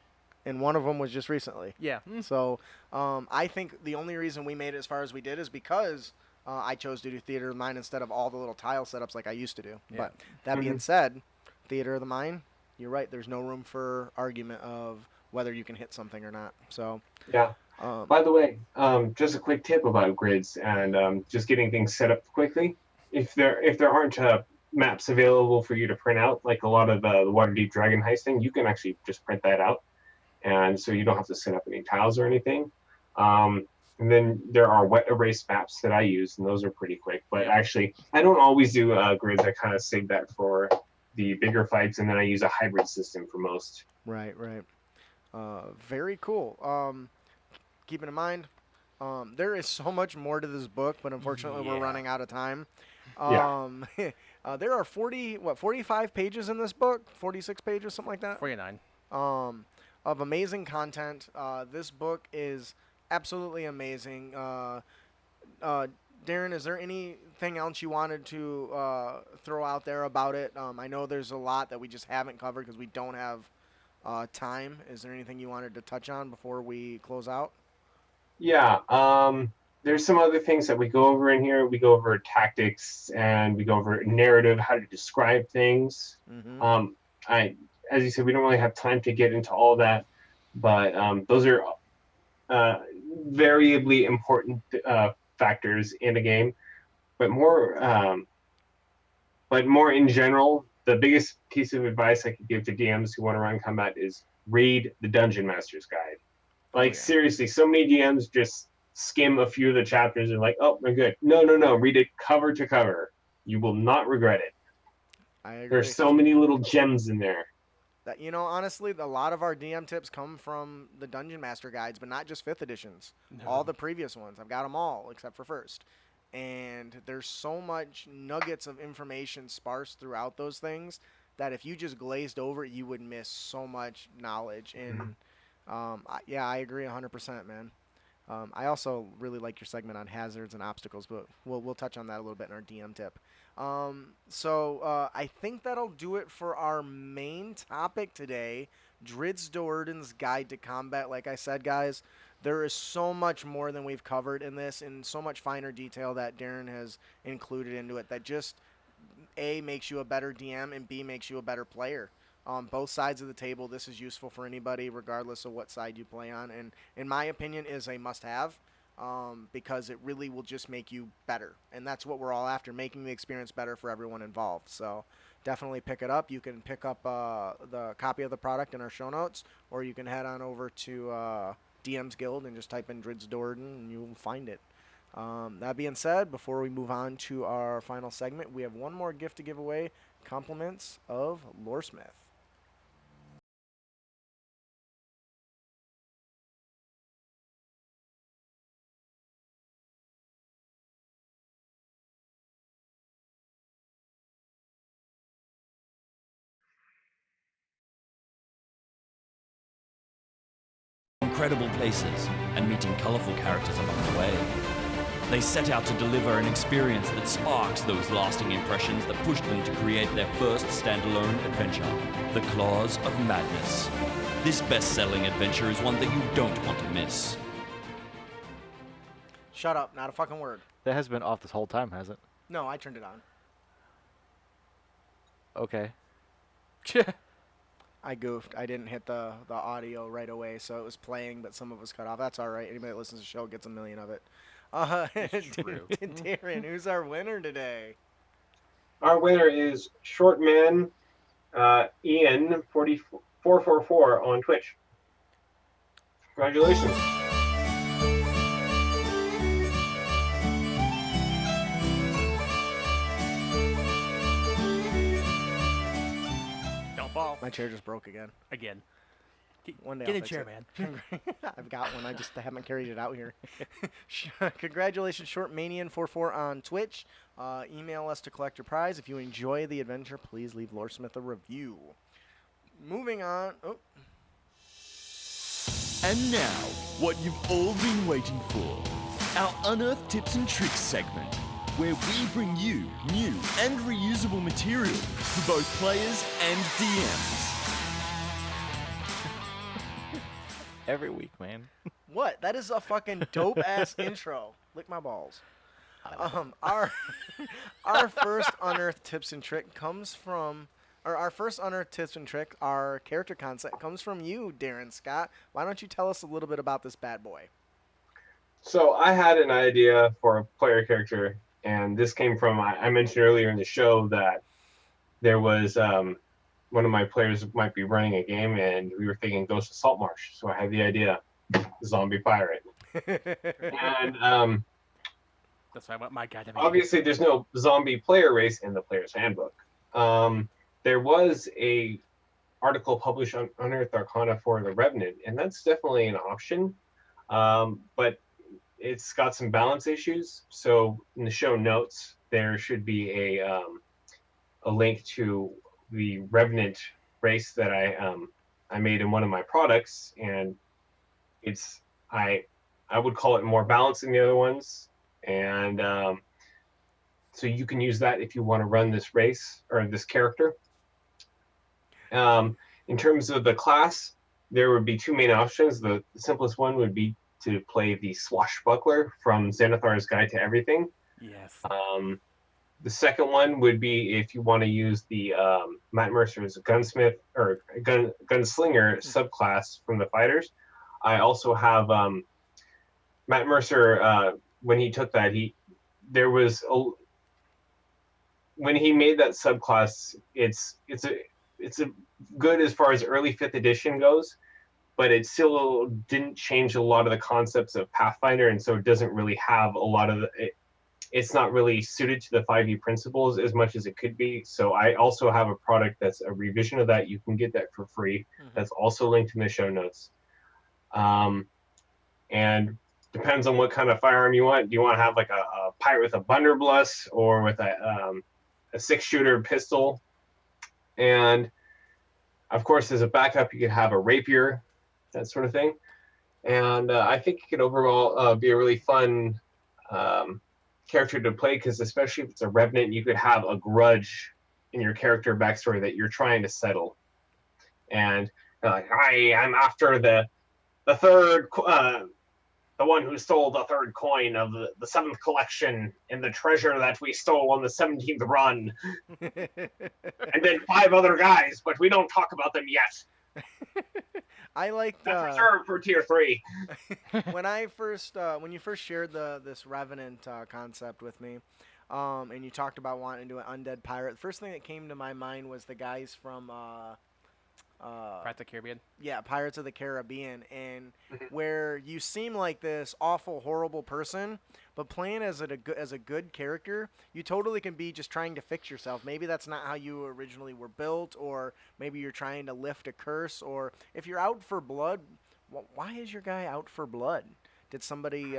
A: And one of them was just recently.
D: Yeah.
A: So, I think the only reason we made it as far as we did is because I chose to do theater of the mind instead of all the little tile setups like I used to do.
D: Yeah.
A: But that
C: Hmm.
A: being said, theater of the mind, you're right. There's no room for argument of whether you can hit something or not. So,
C: Yeah.
A: um,
C: By the way, just a quick tip about grids and just getting things set up quickly. If there aren't maps available for you to print out, like a lot of the Waterdeep Dragon Heist thing, you can actually just print that out, and so you don't have to set up any tiles or anything. And then there are wet erase maps that I use, and those are pretty quick. But
D: Yep.
C: actually, I don't always do grids. I kind of save that for the bigger fights, and then I use a hybrid system for most.
A: right, right. Very cool. Keeping in mind, there is so much more to this book, but unfortunately, we're
D: Yeah.
A: running out of time.
C: Yeah.
A: There are 45 pages in this book, 46 pages, something like that,
D: 49.
A: um, of amazing content. This book is absolutely amazing. Uh, Darren, is there anything else you wanted to throw out there about it? I know there's a lot that we just haven't covered because we don't have time. Is there anything you wanted to touch on before we close out?
C: Yeah. There's some other things that we go over in here. We go over tactics and we go over narrative, how to describe things.
A: Mm-hmm.
C: Um, I, as you said, we don't really have time to get into all that, but those are uh, variably important factors in a game. But more in general, the biggest piece of advice I could give to DMs who want to run combat is read the Dungeon Master's Guide.
A: Oh
C: Like
A: yeah,
C: seriously, so many DMs just skim a few of the chapters and like, oh, we're good. No, no, no. Read it cover to cover. You will not regret it.
A: I
C: There's
A: agree.
C: so many little gems in there.
A: That honestly, a lot of our DM tips come from the Dungeon Master guides, but not just fifth editions. All
D: No.
A: the previous ones, I've got them all except for first. And there's so much nuggets of information sparse throughout those things that if you just glazed over it, you would miss so much knowledge. And yeah, I agree 100%, man. I also really like your segment on hazards and obstacles, but we'll touch on that a little bit in our DM tip. So I think that'll do it for our main topic today, Drizzt Do'Urden's Guide to Combat. Like I said, guys, there is so much more than we've covered in this, and so much finer detail that Darren has included into it that just A, makes you a better DM, and B, makes you a better player. Both sides of the table, this is useful for anybody, regardless of what side you play on. And in my opinion, is a must-have because it really will just make you better. And that's what we're all after, making the experience better for everyone involved. So definitely pick it up. You can pick up the copy of the product in our show notes, or you can head on over to DM's Guild and just type in Drizzt Doran, and you'll find it. That being said, before we move on to our final segment, we have one more gift to give away. Compliments of Loresmith.
E: Incredible places and meeting colorful characters along the way. They set out to deliver an experience that sparks those lasting impressions that pushed them to create their first standalone adventure, The Claws of Madness. This best-selling adventure is one that you don't want to miss.
A: Shut up, not a fucking word.
B: That has been off this whole time, has it?
A: No, I turned it on.
B: Okay.
A: I goofed. I didn't hit the audio right away, so it was playing, but some of it was cut off. That's all right. Anybody that listens to the show gets a million of it.
D: true.
A: Darren, who's our winner today?
C: Our winner is Shortman Ian 444 on Twitch. Congratulations.
D: Don't fall.
A: My chair just broke again.
D: Again.
A: One day
D: Get
A: I'll
D: in
A: fix
D: chair,
A: it.
D: man.
A: I've got one. I just haven't carried it out here. Congratulations, Shortmanian44 on Twitch. Email us to collect your prize. If you enjoy the adventure, please leave Loresmith a review. Moving on. Oh.
E: And now, what you've all been waiting for. Our Unearthed Tips and Tricks segment, where we bring you new and reusable material for both players and DMs.
B: Every week, man.
A: What? That is a fucking dope ass intro. Lick my balls. Our first Unearthed Tips and Trick comes from, or our first Unearthed Tips and Trick, our character concept comes from you, Darren Scott. Why don't you tell us a little bit about this bad boy?
C: So I had an idea for a player character, and this came from, I mentioned earlier in the show that there was one of my players might be running a game, and we were thinking Ghost of Saltmarsh. So I had the idea, zombie pirate. And
D: That's why I want my guy to be.
C: obviously there's no zombie player race in the player's handbook. There was a article published on Unearthed Arcana for the Revenant, and that's definitely an option. But it's got some balance issues. So in the show notes, there should be a link to the Revenant race that I made in one of my products, and it's I would call it more balanced than the other ones, and so you can use that if you want to run this race or this character. In terms of the class, there would be two main options. The simplest one would be to play the Swashbuckler from Xanathar's Guide to Everything.
D: Yes.
C: The second one would be if you want to use the Matt Mercer's gunsmith or gunslinger subclass from the fighters. I also have Matt Mercer. When he took that, when he made that subclass, it's a good as far as early 5th edition goes, but it still didn't change a lot of the concepts of Pathfinder, and so it doesn't really have a lot of it's not really suited to the 5e principles as much as it could be. So I also have a product that's a revision of that. You can get that for free. That's also linked in the show notes. And depends on what kind of firearm you want. Do you want to have like a pirate with a blunderbuss or with a 6-shooter pistol? And of course, as a backup, you could have a rapier, that sort of thing. And I think it could overall be a really fun character to play, because especially if it's a Revenant, you could have a grudge in your character backstory that you're trying to settle. And like, I'm after the third the one who stole the third coin of the seventh collection and the treasure that we stole on the 17th run. And then 5 other guys, but we don't talk about them yet.
A: I liked
C: That's reserved for tier 3.
A: when you first shared this Revenant concept with me, and you talked about wanting to do an undead pirate. The first thing that came to my mind was the guys from
D: Pirates of the Caribbean.
A: yeah, Pirates of the Caribbean, and where you seem like this awful, horrible person, but playing as a good character, you totally can be just trying to fix yourself. Maybe that's not how you originally were built, or maybe you're trying to lift a curse, or if you're out for blood, why is your guy out for blood? Did somebody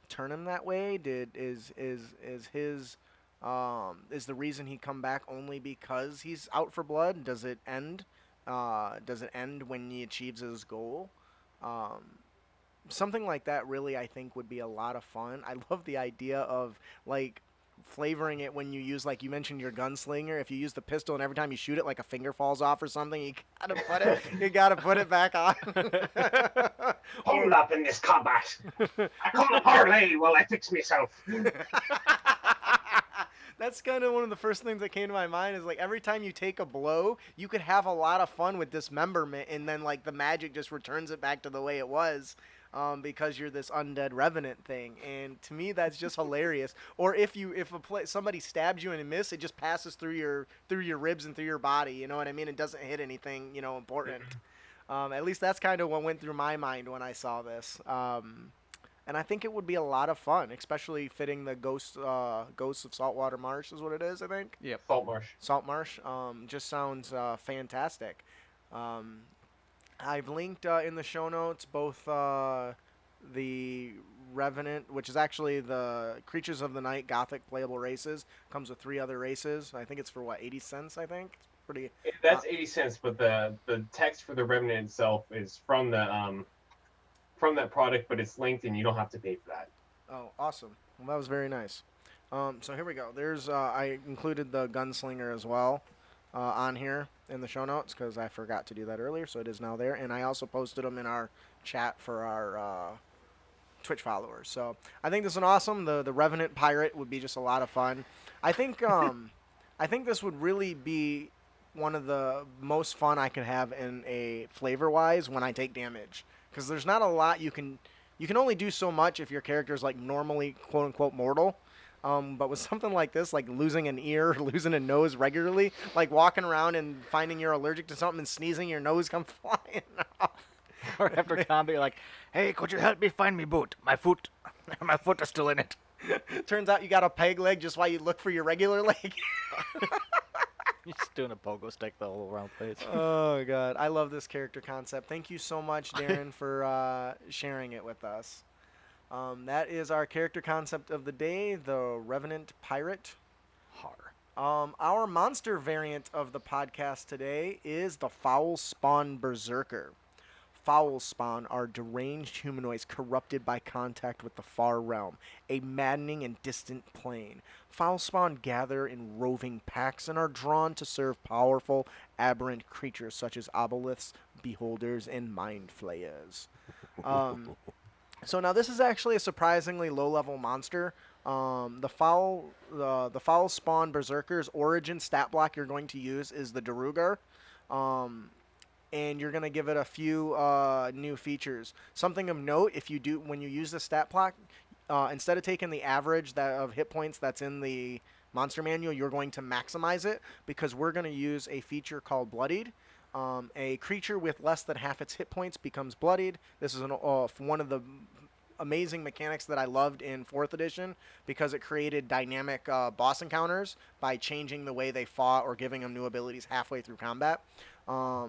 A: turn him that way? Is the reason he come back only because he's out for blood? Does it end? Does it end when he achieves his goal? Something like that really, I think, would be a lot of fun. I love the idea of, like, flavoring it when you use, like you mentioned, your gunslinger. If you use the pistol and every time you shoot it, like a finger falls off or something, you gotta put it back on.
C: Hold up in this combat. I call a parlay while I fix myself.
A: That's kind of one of the first things that came to my mind is, like, every time you take a blow, you could have a lot of fun with dismemberment, and then, like, the magic just returns it back to the way it was, because you're this undead revenant thing. And to me, that's just hilarious. Or if somebody stabs you and a miss, it just passes through your ribs and through your body. You know what I mean? It doesn't hit anything, important. At least that's kind of what went through my mind when I saw this. And I think it would be a lot of fun, especially fitting the Ghosts of Saltwater Marsh is what it is, I think.
D: Yep.
C: Salt
A: Marsh. Just sounds fantastic. I've linked in the show notes both the Revenant, which is actually the Creatures of the Night Gothic playable races. Comes with 3 other races. I think it's for, 80 cents, I think? It's pretty...
C: That's 80 cents, but the text for the Revenant itself is from that product, but it's linked and you don't have to pay for that.
A: Oh, awesome. Well, that was very nice. So here we go. There's I included the gunslinger as well on here in the show notes because I forgot to do that earlier, so it is now there. And I also posted them in our chat for our Twitch followers. So I think this is awesome. The Revenant Pirate would be just a lot of fun. I think this would really be one of the most fun I could have in a flavor-wise when I take damage. Because there's not a lot you can only do so much if your character's, like, normally quote-unquote mortal. But with something like this, like losing an ear, losing a nose regularly, like walking around and finding you're allergic to something and sneezing, your nose comes flying off.
B: Or after combat, you're like, hey, could you help me find me boot? My foot is still in it.
A: Turns out you got a peg leg just while you look for your regular leg.
B: You're just doing a pogo stick the whole round place.
A: Oh, God. I love this character concept. Thank you so much, Darren, for sharing it with us. That is our character concept of the day, the Revenant Pirate.
B: Har.
A: Our monster variant of the podcast today is the Foul Spawn Berserker. Foul Spawn are deranged humanoids corrupted by contact with the far realm, a maddening and distant plane. Foul Spawn gather in roving packs and are drawn to serve powerful, aberrant creatures such as obelisk, beholders, and mind flayers. So now this is actually a surprisingly low-level monster. The Foul Spawn Berserker's origin stat block you're going to use is the Darugar. And you're going to give it a few new features. Something of note, when you use the stat block, instead of taking the average of hit points that's in the monster manual, you're going to maximize it because we're going to use a feature called Bloodied. A creature with less than half its hit points becomes bloodied. This is one of the amazing mechanics that I loved in 4th edition because it created dynamic boss encounters by changing the way they fought or giving them new abilities halfway through combat.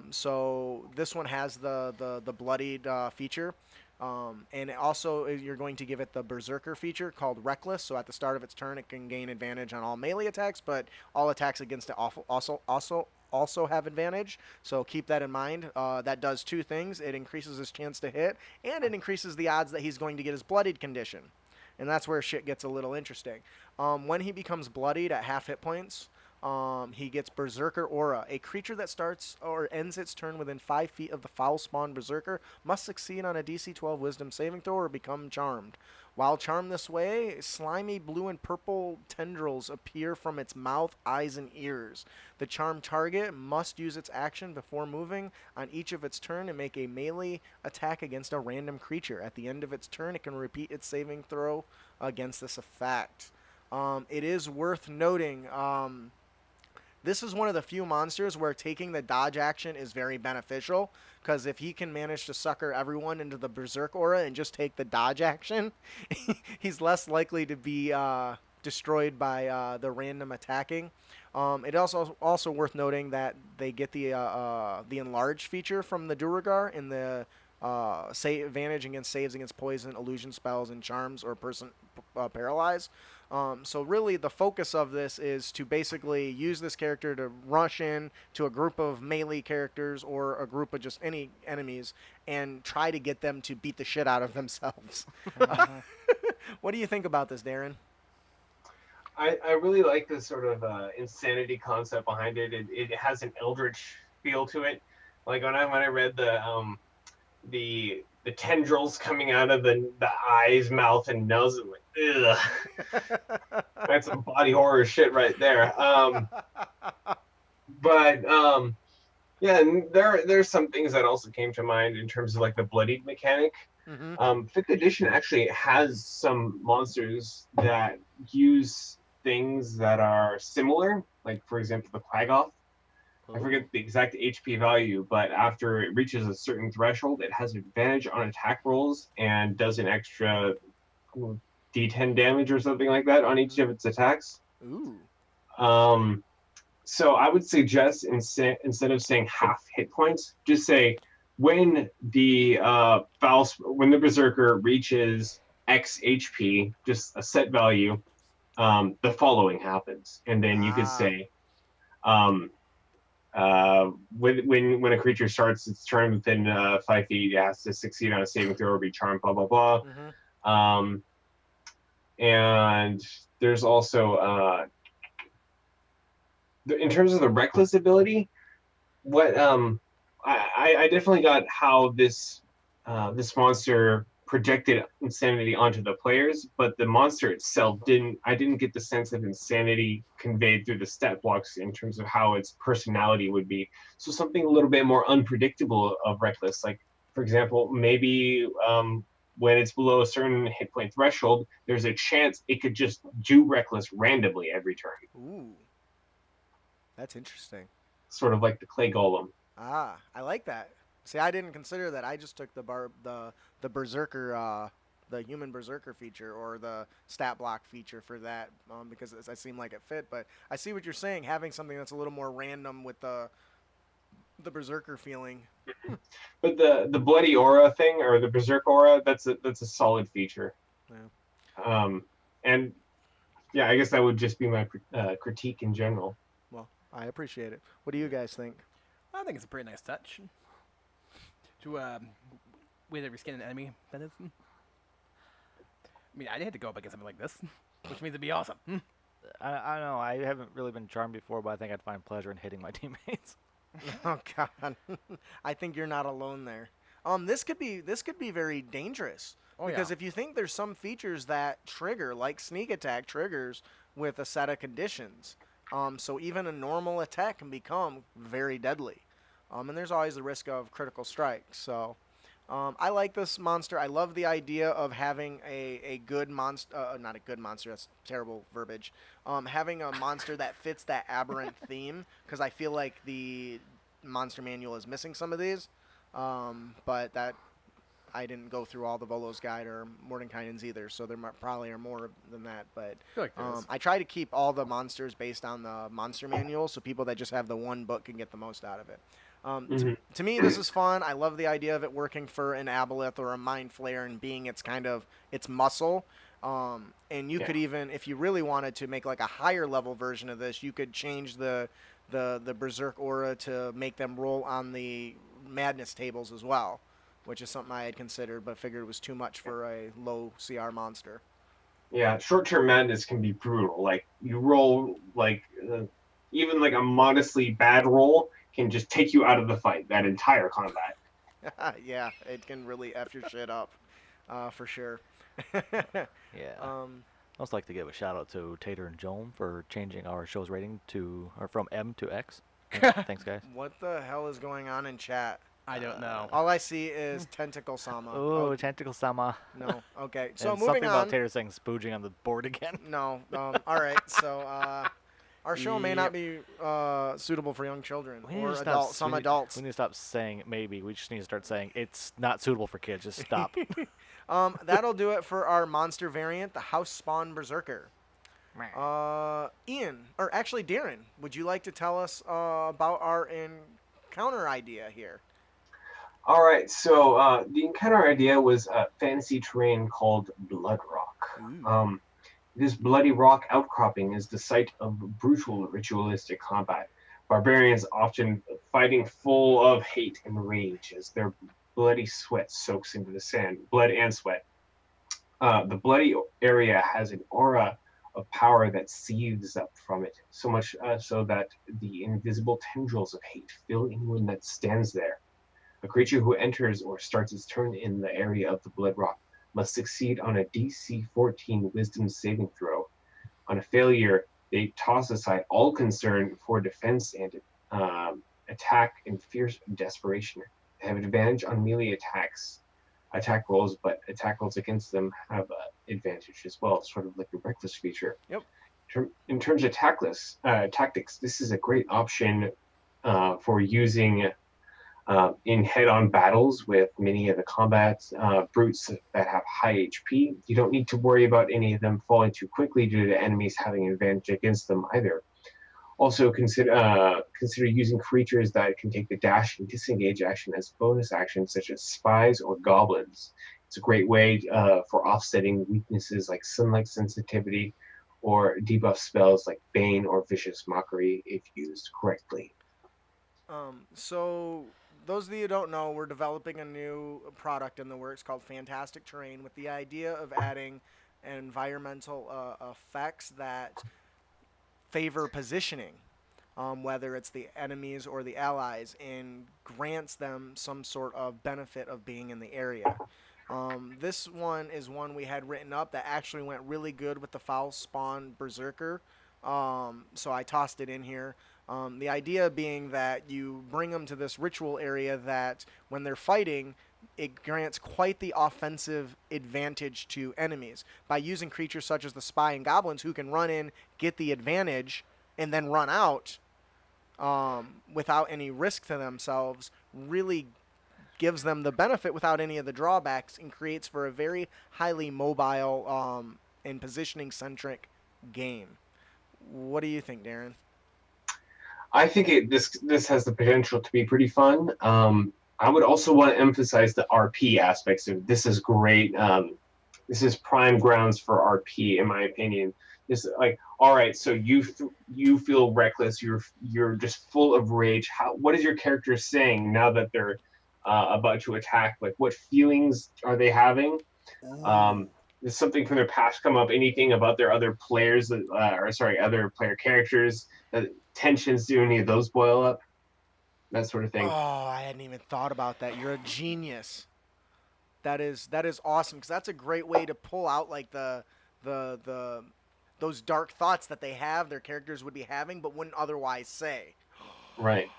A: So this one has the bloodied feature. And also you're going to give it the Berserker feature called Reckless. So at the start of its turn, it can gain advantage on all melee attacks, but all attacks against it also have advantage. So keep that in mind. That does 2 things. It increases his chance to hit, and it increases the odds that he's going to get his bloodied condition. And that's where shit gets a little interesting. When he becomes bloodied at half hit points, He gets Berserker Aura. A creature that starts or ends its turn within 5 feet of the foul spawn Berserker must succeed on a DC 12 Wisdom saving throw or become charmed. While charmed this way, slimy blue and purple tendrils appear from its mouth, eyes, and ears. The charmed target must use its action before moving on each of its turn and make a melee attack against a random creature. At the end of its turn, it can repeat its saving throw against this effect. It is worth noting. This is one of the few monsters where taking the dodge action is very beneficial, because if he can manage to sucker everyone into the Berserk aura and just take the dodge action, he's less likely to be destroyed by the random attacking. It also worth noting that they get the enlarged feature from the Duragar in the say advantage against saves against poison, illusion spells, and charms or person paralyze. So really, the focus of this is to basically use this character to rush in to a group of melee characters or a group of just any enemies and try to get them to beat the shit out of themselves. What do you think about this, Darren?
C: I really like the sort of insanity concept behind it. It has an eldritch feel to it. Like when I read the tendrils coming out of the eyes, mouth, and nose, I'm like, ugh. That's some body horror shit right there. But yeah, and there's some things that also came to mind in terms of like the bloodied mechanic.
A: Mm-hmm.
C: Fifth edition actually has some monsters that use things that are similar, like for example the Quaggoth. I forget the exact HP value, but after it reaches a certain threshold, it has advantage on attack rolls and does an extra D10 damage or something like that on each of its attacks.
A: Ooh.
C: So I would suggest instead of saying half hit points, just say when the when the Berserker reaches X HP, just a set value, the following happens, and then you could say, when a creature starts its turn within 5 feet, it has to succeed on a saving throw or be charmed, blah blah blah.
A: Mm-hmm.
C: And there's also in terms of the reckless ability, what I definitely got how this monster projected insanity onto the players, but the monster itself didn't. I didn't get the sense of insanity conveyed through the stat blocks in terms of how its personality would be. So something a little bit more unpredictable of reckless, like for example, maybe when it's below a certain hit point threshold, there's a chance it could just do reckless randomly every turn.
A: Ooh. That's interesting.
C: Sort of like the clay golem.
A: I like that. See, I didn't consider that. I just took the berserker, the human berserker feature or the stat block feature for that because it seemed like it fit. But I see what you're saying. Having something that's a little more random with the berserker feeling.
C: But the bloody aura thing or the berserk aura, that's a solid feature.
A: Yeah.
C: And yeah, I guess that would just be my critique in general.
A: Well, I appreciate it. What do you guys think?
D: I think it's a pretty nice touch. To with every skin an enemy, that is. I mean, I'd hate to go up against something like this, which means it'd be awesome.
B: I don't know. I haven't really been charmed before, but I think I'd find pleasure in hitting my teammates.
A: Oh God, I think you're not alone there. This could be very dangerous because if you think there's some features that trigger, like sneak attack triggers with a set of conditions, so even a normal attack can become very deadly, and there's always the risk of critical strike. So, I like this monster. I love the idea of having a good monster, not a good monster. That's terrible verbiage. Having a monster that fits that aberrant theme, because I feel like the monster manual is missing some of these. But that I didn't go through all the Volo's Guide or Mordenkainen's either, so there probably are more than that. But I try to keep all the monsters based on the monster manual, so people that just have the one book can get the most out of it. To me, this is fun. I love the idea of it working for an Aboleth or a Mind Flayer and being its kind of its muscle. And you could even, if you really wanted to make like a higher level version of this, you could change the Berserk aura to make them roll on the Madness tables as well, which is something I had considered, but figured it was too much for a low CR monster.
C: Yeah, short-term madness can be brutal. Like you roll like even like a modestly bad roll can just take you out of the fight, that entire combat.
A: Yeah, it can really F your shit up, for sure.
B: Yeah.
A: um,
B: I'd also like to give a shout out to Tater and Joan for changing our show's rating from M to X. Thanks, guys.
A: what the hell is going on in chat?
D: I don't know.
A: All I see is Tentacle Sama.
B: Oh, Tentacle Sama.
A: No. Okay. So
B: And
A: moving
B: something about
A: on.
B: Tater saying spooging on the board again.
A: No. All right. So our show may not
D: Yep.
A: be suitable for young children
B: We need
A: or
B: to stop
A: adult. Some adults.
B: We need to stop saying maybe. We just need to start saying it's not suitable for kids. Just stop.
A: That'll do it for our monster variant, the House Spawn Berserker. Ian, or actually Darren, would you like to tell us about our encounter idea here?
C: All right, so the encounter idea was a fantasy terrain called Blood Rock. This bloody rock outcropping is the site of brutal ritualistic combat. Barbarians often fighting full of hate and rage as their bloody sweat soaks into the sand, blood and sweat. The bloody area has an aura of power that seethes up from it, so much so that the invisible tendrils of hate fill anyone that stands there. A creature who enters or starts its turn in the area of the Blood Rock must succeed on a DC 14 Wisdom saving throw. On a failure, they toss aside all concern for defense and attack in fierce desperation. They have advantage on melee attack rolls, but attack rolls against them have advantage as well, sort of like a reckless feature.
A: Yep.
C: In terms of tactics, this is a great option for using in head-on battles with many of the combat brutes that have high HP. You don't need to worry about any of them falling too quickly due to enemies having an advantage against them either. Also, consider using creatures that can take the dash and disengage action as bonus actions, such as spies or goblins. It's a great way for offsetting weaknesses like sunlight sensitivity or debuff spells like Bane or Vicious Mockery if used correctly.
A: So those of you who don't know, we're developing a new product in the works called Fantastic Terrain with the idea of adding environmental effects that favor positioning, whether it's the enemies or the allies, and grants them some sort of benefit of being in the area. This one is one we had written up that actually went really good with the Foul Spawn Berserker, so I tossed it in here. The idea being that you bring them to this ritual area that when they're fighting, it grants quite the offensive advantage to enemies by using creatures such as the spy and goblins who can run in, get the advantage, and then run out without any risk to themselves. Really gives them the benefit without any of the drawbacks and creates for a very highly mobile and positioning centric game. What do you think, Darren?
C: I think this has the potential to be pretty fun. I would also want to emphasize the RP aspects of it. This is great. This is prime grounds for RP, in my opinion. It's like, all right, so you feel reckless. You're just full of rage. What is your character saying now that they're about to attack? Like, what feelings are they having? Does something from their past come up? Anything about their other players, other player characters? Tensions, do any of those boil up? That sort of thing.
A: Oh, I hadn't even thought about that. You're a genius. That is awesome because that's a great way to pull out like the those dark thoughts that they have, their characters would be having, but wouldn't otherwise say.
C: Right.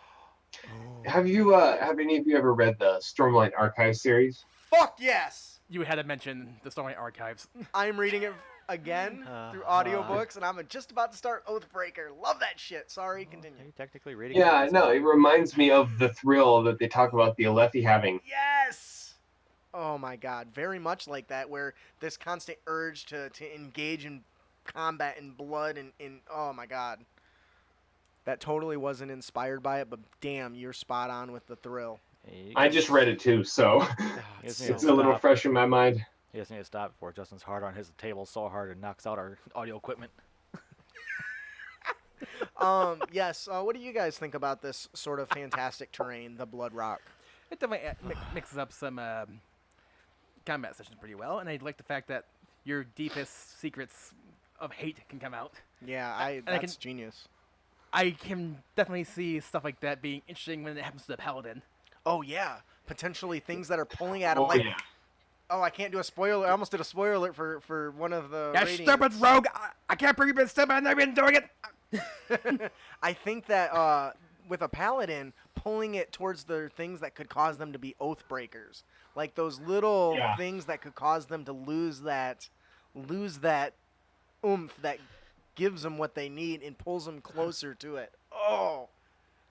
C: Have any of you ever read the Stormlight Archive series?
A: Fuck yes!
D: You had to mention the Stormlight Archives.
A: I'm reading it again through audiobooks, and I'm just about to start Oathbreaker. Love that shit. Sorry, continue.
B: Are you technically reading?
C: Yeah, no, it reminds me of the thrill that they talk about the Alethi having.
A: Yes! Oh my god, very much like that, where this constant urge to engage in combat and blood and oh my god. That totally wasn't inspired by it, but damn, you're spot on with the thrill.
C: I just read it too, so it's a little fresh in my mind.
B: He just need to stop before Justin's hard on his table so hard it knocks out our audio equipment.
A: Yes. What do you guys think about this sort of fantastic terrain, the Blood Rock?
D: It definitely mixes up some combat sessions pretty well, and I like the fact that your deepest secrets of hate can come out.
A: Yeah, that's genius.
D: I can definitely see stuff like that being interesting when it happens to the paladin.
A: Oh yeah, potentially things that are pulling at him.
C: Oh
A: Like,
C: yeah.
A: oh, I can't do a spoiler. I almost did a spoiler alert for one of the
D: Yeah,
A: radiants.
D: stupid rogue! I can't believe you've been stupid and I've been doing it!
A: I think that with a paladin, pulling it towards the things that could cause them to be oath breakers, like those little
C: Yeah.
A: things that could cause them to lose that oomph that gives them what they need and pulls them closer to it. Oh,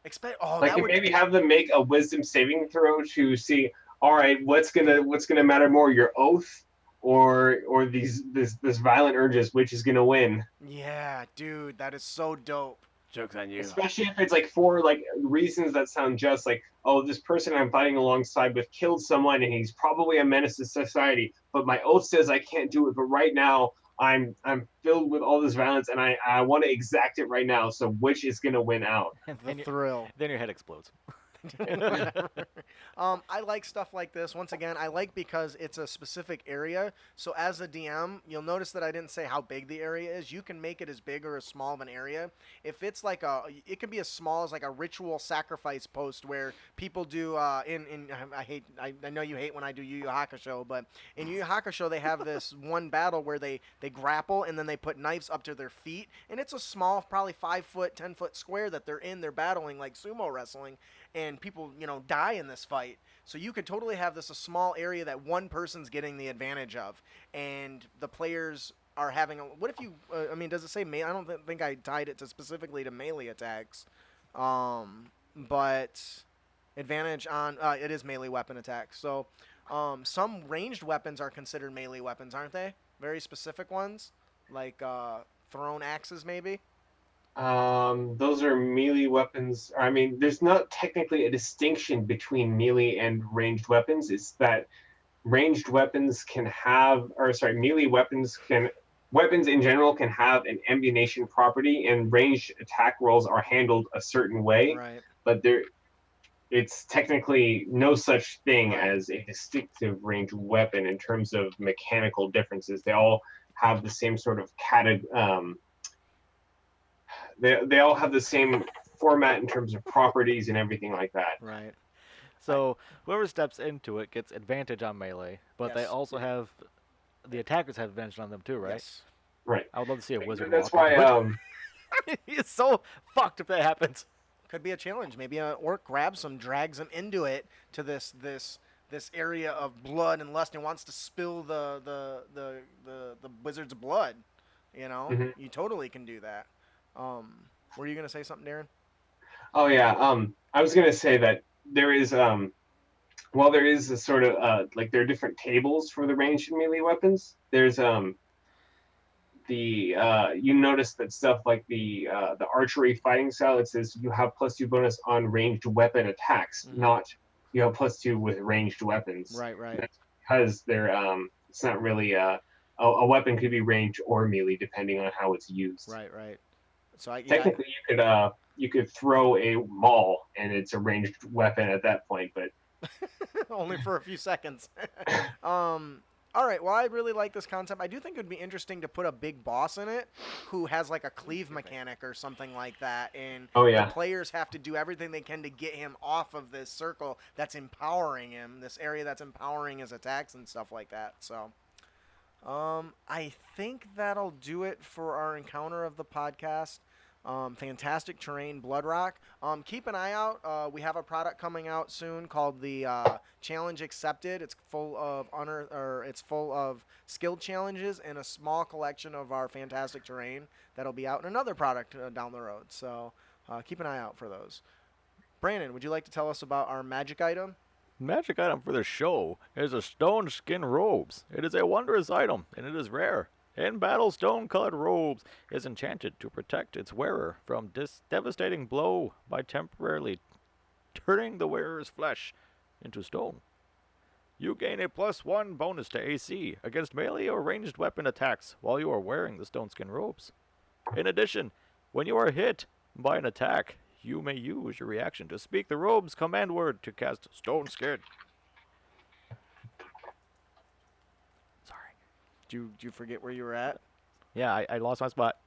C: Like,
A: that
C: and
A: would.
C: maybe have them make a wisdom saving throw to see, all right, what's gonna matter more, your oath or this violent urges, which is gonna win?
A: Yeah, dude, that is so dope.
D: Joke's on you.
C: Especially if it's like for like reasons that sound just like, oh, this person I'm fighting alongside with killed someone and he's probably a menace to society, but my oath says I can't do it. But right now I'm filled with all this violence and I want to exact it right now. So which is gonna win out?
B: And
A: The
B: then, you,
A: thrill.
B: then your head explodes.
A: Whatever. I like stuff like this. Once again, I like because it's a specific area. So as a DM, you'll notice that I didn't say how big the area is. You can make it as big or as small of an area. If it's like it can be as small as like a ritual sacrifice post where people do. I know you hate when I do Yu Yu Hakusho, but in Yu Yu Hakusho they have this one battle where they grapple and then they put knives up to their feet, and it's a small, probably 5 foot, 10 foot square that they're in. They're battling like sumo wrestling. And people, die in this fight. So you could totally have this a small area that one person's getting the advantage of, and the players are having a. What if you? Does it say melee? I don't think I tied it to specifically to melee attacks, but advantage on it is melee weapon attacks. So some ranged weapons are considered melee weapons, aren't they? Very specific ones, like thrown axes, maybe.
C: Those are melee weapons. I mean, there's not technically a distinction between melee and ranged weapons. It's that ranged weapons can have, or sorry, melee weapons in general can have an ambination property, and ranged attack rolls are handled a certain way.
A: Right.
C: But it's technically no such thing
A: Right.
C: as a distinctive ranged weapon in terms of mechanical differences. They all have the same sort of they all have the same format in terms of properties and everything like that.
A: Right.
B: So whoever steps into it gets advantage on melee, but they
A: Yes.
B: also have the attackers have advantage on them too, right?
A: Yes.
C: Right.
B: I would love to see a wizard
C: That's
B: walk
C: why
B: into it. He's so fucked if that happens.
A: Could be a challenge. Maybe an orc grabs him, drags him into it to this area of blood and lust, and wants to spill the wizard's blood. You totally can do that. Were you gonna say something, Darren?
C: Oh yeah. I was gonna say that there is while there is a sort of like there are different tables for the ranged and melee weapons. There's you notice that stuff like the archery fighting style, it says you have +2 bonus on ranged weapon attacks, not you have +2 with ranged weapons.
A: Right.
C: That's because they're it's not really a weapon could be ranged or melee depending on how it's used.
A: Right. So
C: Technically, you could throw a maul and it's a ranged weapon at that point, but
A: only for a few seconds. All right. Well, I really like this concept. I do think it would be interesting to put a big boss in it who has like a cleave mechanic or something like that, and the players have to do everything they can to get him off of this circle that's empowering him, this area that's empowering his attacks and stuff like that. So, I think that'll do it for our encounter of the podcast. Fantastic terrain, Bloodrock. Keep an eye out. We have a product coming out soon called the Challenge Accepted. It's full of it's full of skill challenges and a small collection of our fantastic terrain that'll be out in another product down the road. So keep an eye out for those. Brandon, would you like to tell us about our magic item?
B: Magic item for the show is a stone skin robes. It is a wondrous item, and it is rare. In battle, stone-colored robes is enchanted to protect its wearer from devastating blow by temporarily turning the wearer's flesh into stone. You gain a +1 bonus to AC against melee or ranged weapon attacks while you are wearing the stone skin robes. In addition, when you are hit by an attack, you may use your reaction to speak the robe's command word to cast stone skin.
A: Did you forget where you were at?
B: Yeah, I lost my spot.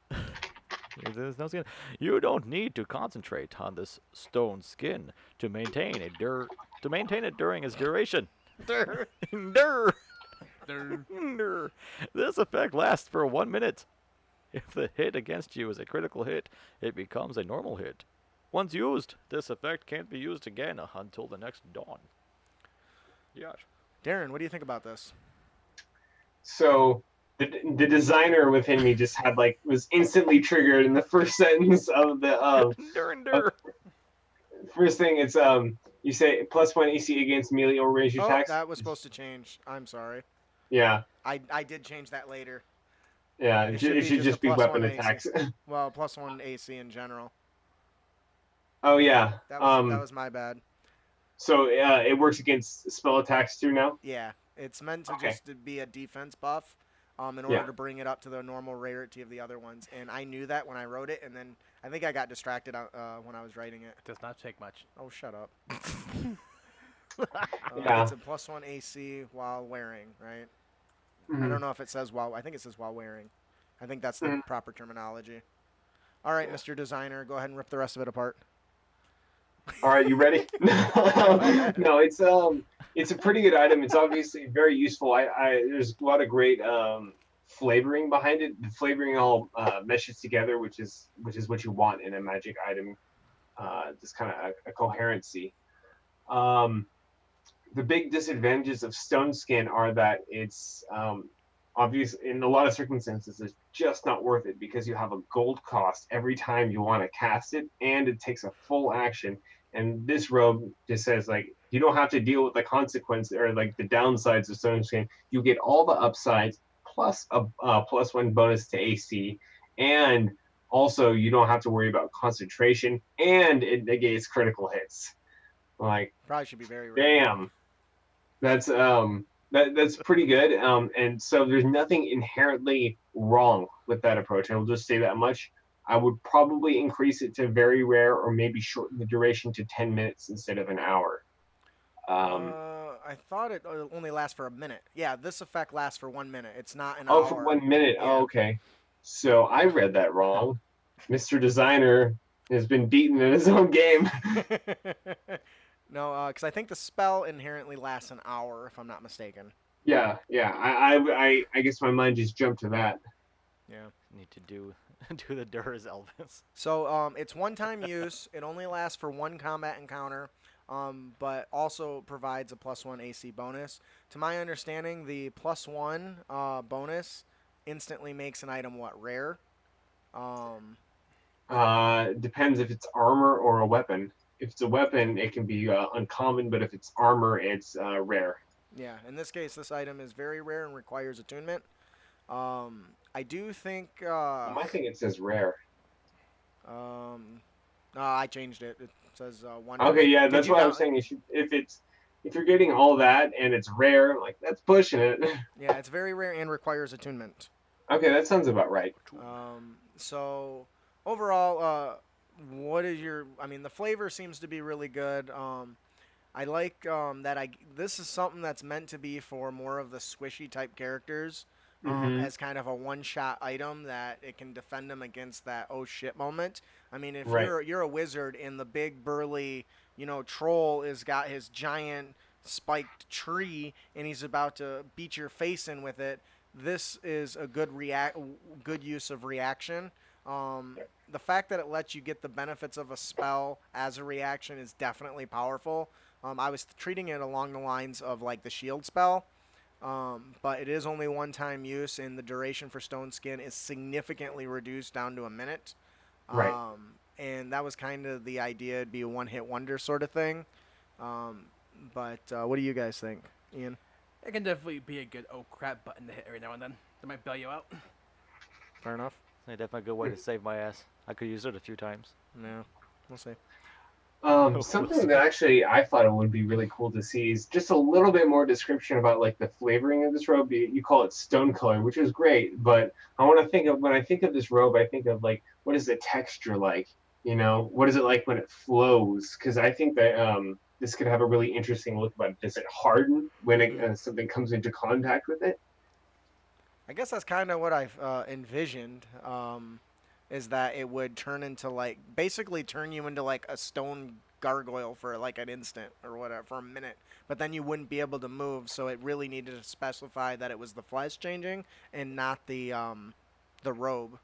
B: There's no skin. You don't need to concentrate on this stone skin to maintain it during its duration. Dur. Dur. This effect lasts for 1 minute. If the hit against you is a critical hit, it becomes a normal hit. Once used, this effect can't be used again until the next dawn. Yes.
A: Darren, what do you think about this?
C: So the designer within me just had was instantly triggered in the first sentence of the
B: Dur.
C: first thing. It's you say +1 AC against melee or ranged
A: Oh,
C: attacks.
A: that was supposed to change. I'm sorry.
C: Yeah,
A: I did change that later.
C: yeah.
A: It
C: It should
A: a
C: just be
A: +1
C: weapon
A: AC.
C: attacks.
A: Well, +1 AC in general.
C: Oh yeah.
A: That was my bad.
C: So it works against spell attacks too now.
A: Yeah, it's meant to
C: Okay.
A: just to be a defense buff, in order
C: Yeah.
A: to bring it up to the normal rarity of the other ones. And I knew that when I wrote it, and then I think I got distracted when I was writing it.
D: Does not take much.
A: Oh, shut up.
C: Yeah.
A: It's a +1 AC while wearing, right? I
C: Mhm.
A: don't know if it says while. I think it says while wearing. I think that's the
C: Mhm.
A: proper terminology. All right,
C: Yeah.
A: Mr. Designer, go ahead and rip the rest of it apart.
C: All right, you ready? No, it's a pretty good item. It's obviously very useful. There's a lot of great flavoring behind it. The flavoring all meshes together, which is what you want in a magic item. Just kind of a coherency. The big disadvantages of stone skin are that it's obvious in a lot of circumstances it's just not worth it because you have a gold cost every time you want to cast it, and it takes a full action. And this robe just says you don't have to deal with the consequence or the downsides of stone skin. You get all the upsides plus a +1 bonus to AC, and also you don't have to worry about concentration, and it negates critical hits.
A: Probably should be very rare.
C: Damn. That's pretty good. And so there's nothing inherently wrong with that approach. I will just say that much. I would probably increase it to very rare, or maybe shorten the duration to 10 minutes instead of an hour.
A: I thought it only lasts for a minute. Yeah, this effect lasts for 1 minute. It's not an
C: Oh,
A: hour.
C: for 1 minute.
A: Yeah.
C: Oh, okay. So I read that wrong. Mr. Designer has been beaten in his own game.
A: No, because I think the spell inherently lasts an hour, if I'm not mistaken.
C: Yeah. I guess my mind just jumped to that.
A: Yeah.
B: Need to do the Durs Elvis.
A: So it's one-time use. It only lasts for one combat encounter, but also provides a +1 AC bonus. To my understanding, the +1 bonus instantly makes an item rare.
C: Depends if it's armor or a weapon. If it's a weapon, it can be uncommon, but if it's armor, it's rare.
A: Yeah, in this case, this item is very rare and requires attunement. I do think.
C: On my thing, it says rare.
A: I changed it. It says one.
C: Okay, yeah,
A: Could
C: that's
A: you
C: what I'm
A: down-
C: saying. If you're getting all that and it's rare, that's pushing it.
A: Yeah, it's very rare and requires attunement.
C: Okay, that sounds about right.
A: So overall, what is your? I mean, the flavor seems to be really good. I like that. This is something that's meant to be for more of the squishy type characters.
C: Mhm.
A: As kind of a one-shot item that it can defend them against that oh shit moment. I mean, if
C: Right.
A: you're a wizard and the big burly troll is got his giant spiked tree and he's about to beat your face in with it, this is a good use of reaction. The fact that it lets you get the benefits of a spell as a reaction is definitely powerful. I was treating it along the lines of the shield spell. But it is only one-time use, and the duration for Stone Skin is significantly reduced down to a minute.
C: Right.
A: And that was kind of the idea. It'd be a one-hit wonder sort of thing. But what do you guys think, Ian?
D: It can definitely be a good oh crap button to hit every now and then. That might bail you out.
A: Fair enough.
B: It's definitely a good way to save my ass. I could use it a few times.
A: Yeah, we'll see.
C: Something that actually I thought it would be really cool to see is just a little bit more description about the flavoring of this robe. You call it stone color, which is great, but I want to think of when I think of this robe, I think of what is the texture like? What is it like when it flows? Because I think that this could have a really interesting look. But does it harden when something comes into contact with it?
A: I guess that's kind of what I've envisioned. is that it would basically turn you into like a stone gargoyle for like an instant or whatever, for a minute, but then you wouldn't be able to move, so it really needed to specify that it was the flesh changing and not the robe,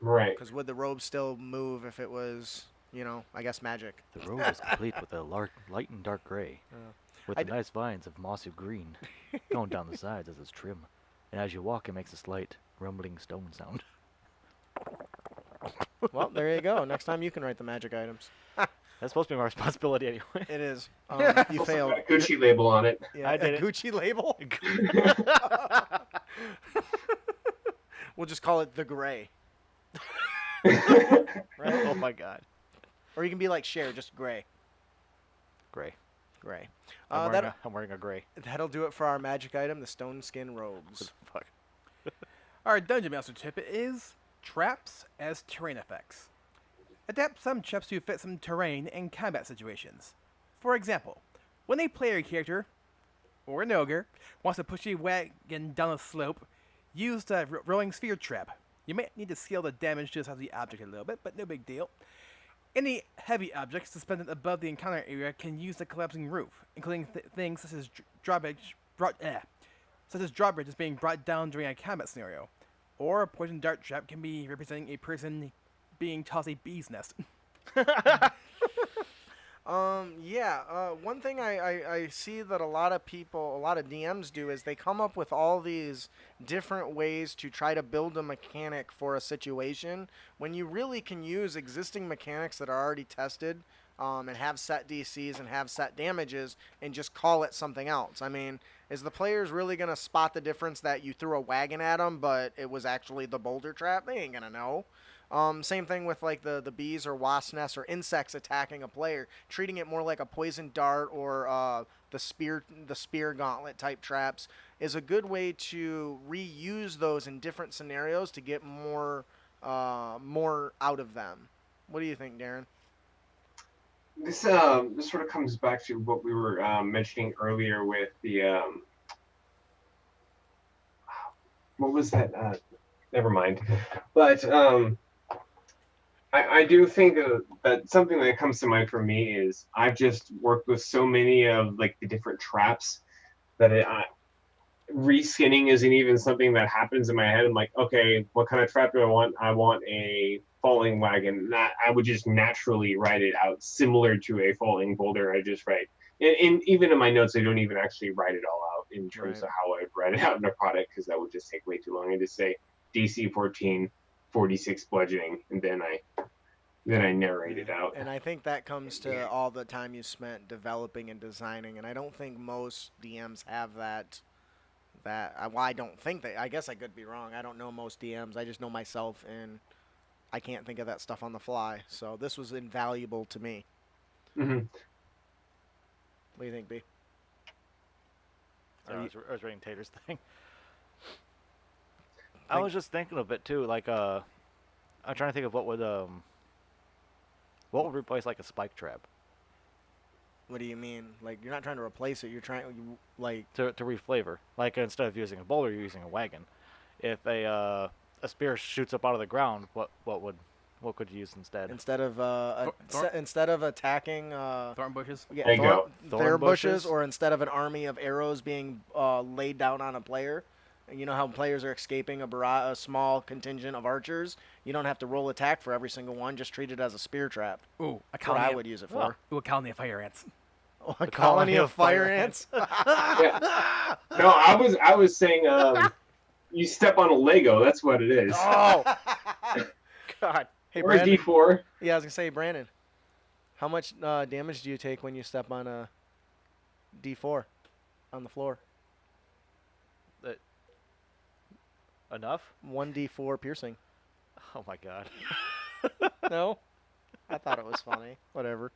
C: Right.
A: because would the robe still move if it was, I guess magic?
B: The robe is complete with a light and dark gray, with
A: I
B: the
A: d-
B: nice vines of mossy green going down the sides as it's trim. And as you walk, it makes a slight rumbling stone sound.
A: Well, there you go. Next time you can write the magic items.
B: That's supposed to be my responsibility anyway.
A: It is. You
C: Also
A: failed.
C: got a Gucci label on it.
A: Yeah,
B: I did
A: a
B: it.
A: Gucci label. We'll just call it the gray, right?
B: Oh my god.
A: Or you can be like Cher, just gray.
B: Gray.
A: Gray.
B: I'm wearing a gray.
A: That'll do it for our magic item, the stone skin robes.
B: Fuck.
D: Our Dungeon Master tip is traps as terrain effects. Adapt some traps to fit some terrain and combat situations. For example, when a player character, or an ogre, wants to push a wagon down a slope, use the rolling sphere trap. You might need to scale the damage to the size of the object a little bit, but no big deal. Any heavy object suspended above the encounter area can use the collapsing roof, including things such as drawbridges being brought down during a combat scenario. Or a poison dart trap can be representing a person being tossed a bee's nest.
A: One thing I see that a lot of DMs do is they come up with all these different ways to try to build a mechanic for a situation when you really can use existing mechanics that are already tested, and have set DCs and have set damages and just call it something else. I mean, is the players really going to spot the difference that you threw a wagon at them, but it was actually the boulder trap? They ain't going to know. Same thing with like the bees or wasp nests or insects attacking a player, treating it more like a poison dart or the spear gauntlet type traps is a good way to reuse those in different scenarios to get more out of them. What do you think, Darren?
C: This sort of comes back to what we were mentioning earlier with the what was that? Never mind. But I do think that something that comes to mind for me is I've just worked with so many of like the different traps that reskinning isn't even something that happens in my head. I'm like, okay, what kind of trap do I want? I want a falling wagon. I would just naturally write it out similar to a falling boulder. I just write, and even in my notes, I don't even actually write it all out in terms of how I would write it out in a product, because that would just take way too long. I just say DC 14, 46 bludgeoning, and then I narrate it out.
A: And I think that comes to all the time you spent developing and designing, and I don't think most DMs have that. I don't think I guess I could be wrong. I don't know most DMs. I just know myself, and I can't think of that stuff on the fly. So this was invaluable to me.
C: Mm-hmm.
A: What do you think, B?
B: I was reading Tater's thing. I was just thinking of it too. Like, I'm trying to think of what would replace like a spike trap.
A: What do you mean? Like, you're not trying to replace it. You're trying
B: to reflavor. Like, instead of using a boulder, you're using a wagon. If a spear shoots up out of the ground, what could you use instead?
A: Instead of attacking
D: Thorn bushes?
A: yeah,
C: There you go.
A: thorn bushes,
B: bushes?
A: or instead of an army of arrows being laid down on a player. You know how players are escaping a small contingent of archers? You don't have to roll attack for every single one. Just treat it as a spear trap.
D: Ooh,
A: That's what I would use it for.
D: Ooh, a colony of fire ants.
A: Oh, a colony of fire ants?
C: Yeah. No, I was saying you step on a Lego. That's what it is.
A: Oh! God. Hey,
C: Or a
A: Brandon.
C: D4.
A: Yeah, I was going to say, Brandon, how much damage do you take when you step on a D4 on the floor?
B: Enough?
A: 1d4 piercing.
B: Oh my god.
A: No? I thought it was funny. Whatever.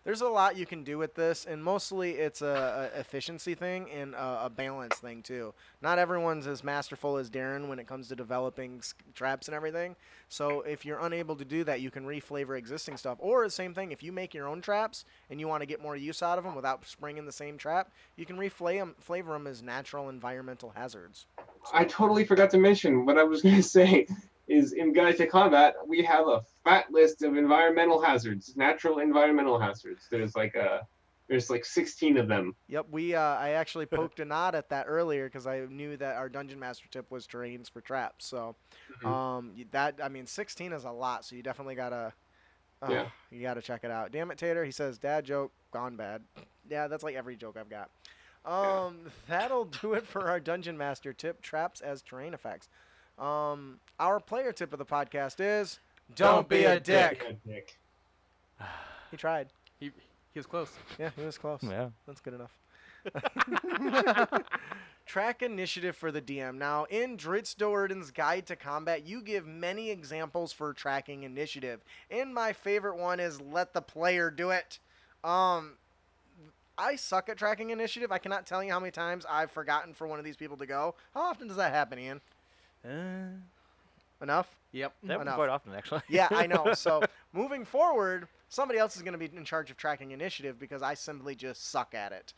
A: There's a lot you can do with this, and mostly it's a efficiency thing and a balance thing too. Not everyone's as masterful as Darren when it comes to developing traps and everything. So if you're unable to do that, you can reflavor existing stuff. Or the same thing, if you make your own traps and you want to get more use out of them without springing the same trap, you can flavor them as natural environmental hazards.
C: I totally forgot to mention what I was going to say. is in Guide to Combat, we have a fat list of environmental hazards, natural environmental hazards. There's like 16 of them.
A: Yep, I actually poked a nod at that earlier because I knew that our dungeon master tip was terrains for traps. So, I mean, 16 is a lot. So you definitely gotta,
C: Yeah.
A: you gotta check it out. Damn it, Tater. He says, "Dad joke gone bad." Yeah, that's like every joke I've got. That'll do it for our dungeon master tip: traps as terrain effects. Our player tip of the podcast is don't be a dick. He tried.
D: He was close.
A: Yeah, he was close.
B: Yeah.
A: That's good enough. Track initiative for the DM. Now, in Drizzt Do'Urden's Guide to Combat, you give many examples for tracking initiative. And my favorite one is let the player do it. I suck at tracking initiative. I cannot tell you how many times I've forgotten for one of these people to go. How often does that happen, Ian? Enough?
D: Yep.
B: That happens
A: Enough.
B: quite often, actually.
A: Yeah, I know. So moving forward, somebody else is going to be in charge of tracking initiative because I simply just suck at it.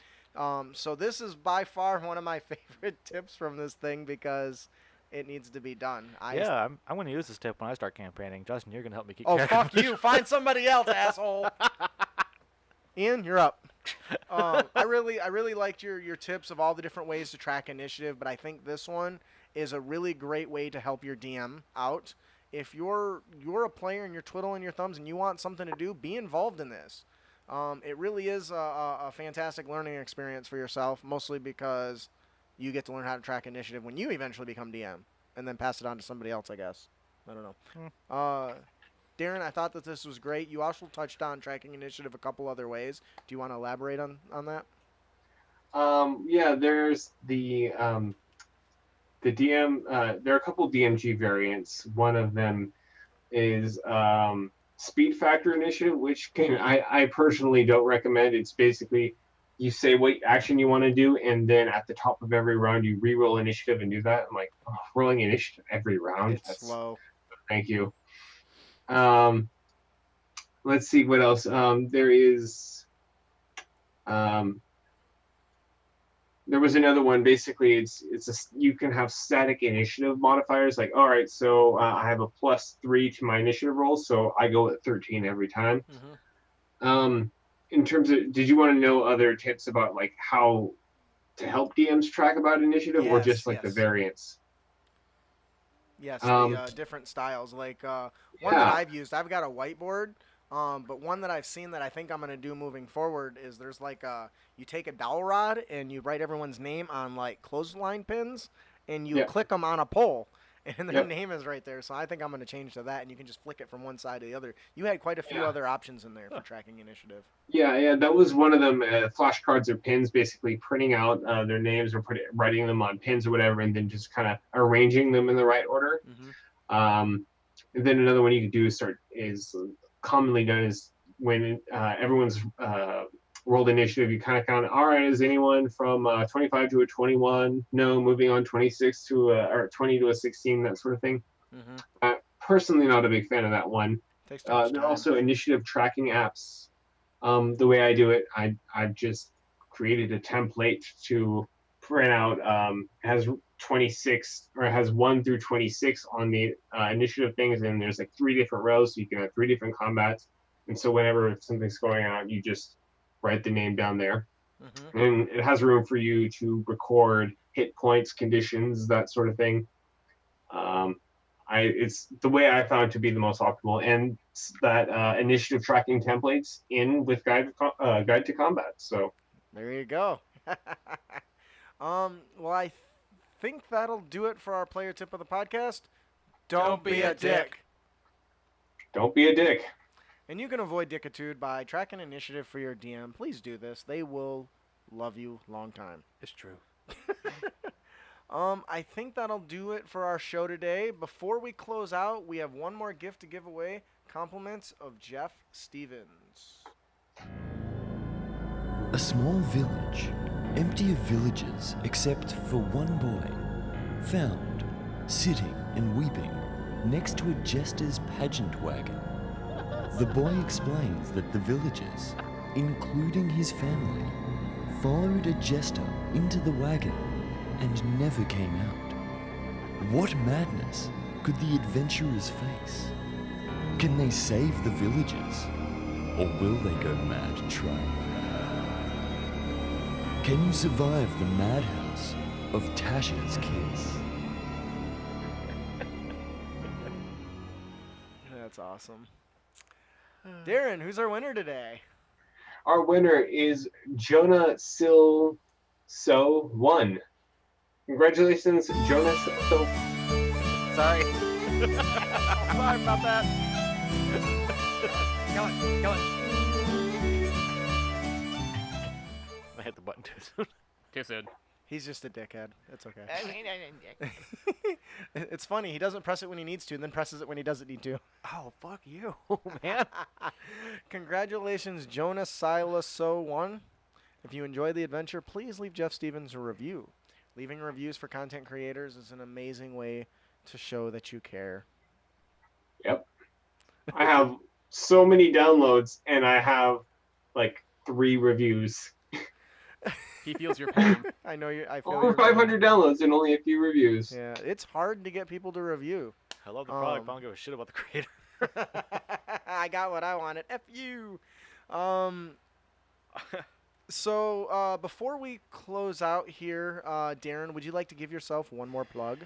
A: So this is by far one of my favorite tips from this thing because it needs to be done.
B: Yeah, I'm going to use this tip when I start campaigning. Justin, you're going to help me keep
A: Oh,
B: track
A: fuck
B: of
A: you. Find somebody else, asshole. Ian, you're up. I really liked your tips of all the different ways to track initiative, but I think this one is a really great way to help your DM out. If you're a player and you're twiddling your thumbs and you want something to do, be involved in this. It really is a fantastic learning experience for yourself, mostly because you get to learn how to track initiative when you eventually become DM, and then pass it on to somebody else, I guess. I don't know. Darren, I thought that this was great. You also touched on tracking initiative a couple other ways. Do you want to elaborate on that?
C: Yeah, there's the DM. There are a couple DMG variants. One of them is speed factor initiative, which I personally don't recommend. It's basically you say what action you want to do, and then at the top of every round you re-roll initiative and do that. I'm like, rolling initiative every round.
A: It's slow.
C: Thank you. Let's see what else. There is. There was another one. Basically, you can have static initiative modifiers. Like, all right, so I have a +3 to my initiative roll, so I go at 13 every time. In terms of, did you want to know other tips about like how to help DMs track about initiative, or just like the variants?
A: Yes, the different styles. Like one that I've used, I've got a whiteboard. But one that I've seen that I think I'm going to do moving forward is there's like you take a dowel rod and you write everyone's name on like clothesline pins and you click them on a pole and their name is right there. So I think I'm going to change to that and you can just flick it from one side to the other. You had quite a few other options in there for tracking initiative. Yeah, that was one of them. Flashcards or pins, basically printing out their names or writing them on pins or whatever, and then just kind of arranging them in the right order. And then another one you can do is commonly done is when everyone's rolled initiative, you kind of count, all right, is anyone from 25 to a 21? No, moving on 26 to or 20 to a 16, that sort of thing. Personally, not a big fan of that one. There are also initiative tracking apps. The way I do it, I've just created a template to print out. Has 26 or has 1 through 26 on the initiative things, and there's like 3 different rows, so you can have 3 different combats. And so whenever something's going on, you just write the name down there, and it has room for you to record hit points, conditions, that sort of thing. It's the way I found to be the most optimal, and that initiative tracking templates in with Guide to Combat. So there you go. Well, I think that'll do it for our player tip of the podcast. Don't be a dick. Don't be a dick. And you can avoid dickitude by tracking initiative for your DM. Please do this. They will love you long time.
D: It's true.
A: I think that'll do it for our show today. Before we close out, we have one more gift to give away. Compliments of Jeff Stevens.
E: A small village, empty of villagers except for one boy, found sitting and weeping next to a jester's pageant wagon. The boy explains that the villagers, including his family, followed a jester into the wagon and never came out. What madness! could the adventurers face? Can they save the villagers? Or will they go mad trying? Can you survive the madhouse of Tasha's kiss?
A: That's awesome. Darren, who's our winner today?
C: Our winner is Jonah Sil So 1. Congratulations, Jonas Sil.
B: Sorry.
D: Sorry about that. Kill it.
B: I hit the button too soon.
D: Too soon.
A: He's just a dickhead. It's okay. It's funny. He doesn't press it when he needs to, and then presses it when he doesn't need to.
B: Oh, fuck you, man.
A: Congratulations, Jonas Silas01. If you enjoyed the adventure, please leave Jeff Stevens a review. Leaving reviews for content creators is an amazing way to show that you care.
C: Yep. I have so many downloads, and I have like 3 reviews.
D: He feels your pain.
A: I know you. I feel
C: Over
A: your pain.
C: 500 downloads and only a few reviews.
A: Yeah, it's hard to get people to review.
B: I love the product, but I don't give a shit about the creator.
A: I got what I wanted. F you. So before we close out here, Darren, would you like to give yourself one more plug?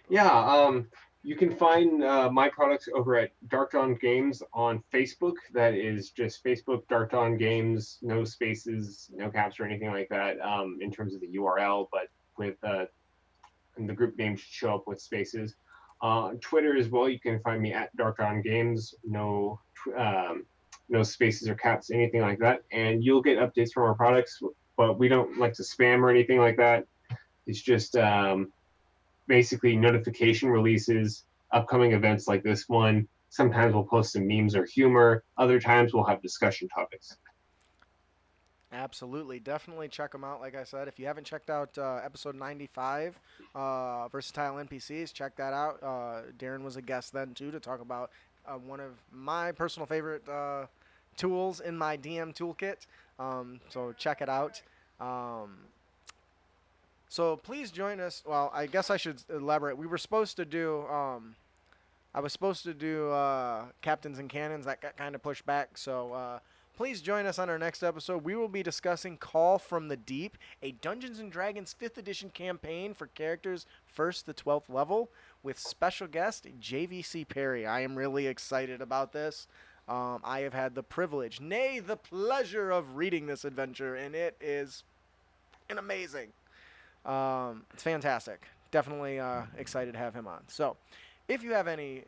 C: Yeah, you can find my products over at Dark Dawn Games on Facebook. That is just Facebook, Dark Dawn Games, no spaces, no caps or anything like that in terms of the URL, but with and the group name should show up with spaces. Twitter as well, you can find me at Dark Dawn Games, no spaces or caps, anything like that. And you'll get updates from our products, but we don't like to spam or anything like that. It's just basically notification releases, upcoming events like this one. Sometimes we'll post some memes or humor. Other times we'll have discussion topics.
A: Absolutely. Definitely check them out. Like I said, if you haven't checked out episode 95, Versatile NPCs, check that out. Darren was a guest then, too, to talk about one of my personal favorite tools in my DM toolkit. So check it out. So please join us. Well, I guess I should elaborate. We were supposed to do, I was supposed to do Captains and Cannons. That got kind of pushed back. So please join us on our next episode. We will be discussing Call from the Deep, a Dungeons & Dragons 5th edition campaign for characters 1st to 12th level with special guest JVC Perry. I am really excited about this. I have had the privilege, nay, the pleasure of reading this adventure, and it is amazing. It's fantastic. Definitely excited to have him on. So, if you have any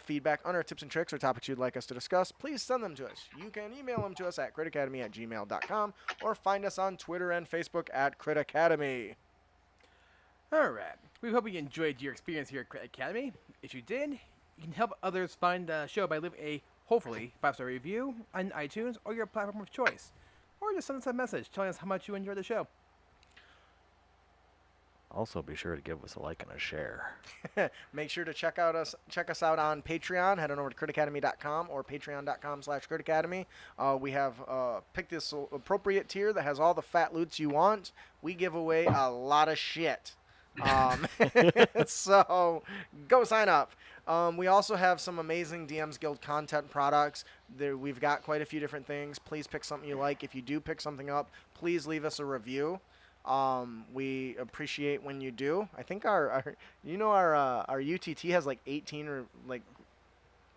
A: feedback on our tips and tricks or topics you'd like us to discuss, please send them to us. You can email them to us at critacademy@gmail.com or find us on Twitter and Facebook at Critacademy.
D: All right. We hope you enjoyed your experience here at Crit Academy. If you did, you can help others find the show by leaving a, hopefully, 5-star review on iTunes or your platform of choice. Or just send us a message telling us how much you enjoyed the show.
B: Also, be sure to give us a like and a share.
A: Make sure to check us out on Patreon. Head on over to critacademy.com or patreon.com/critacademy. We have picked this appropriate tier that has all the fat loots you want. We give away a lot of shit. So go sign up. We also have some amazing DMs Guild content products. We've got quite a few different things. Please pick something you like. If you do pick something up, please leave us a review. We appreciate when you do. I think our UTT has like 18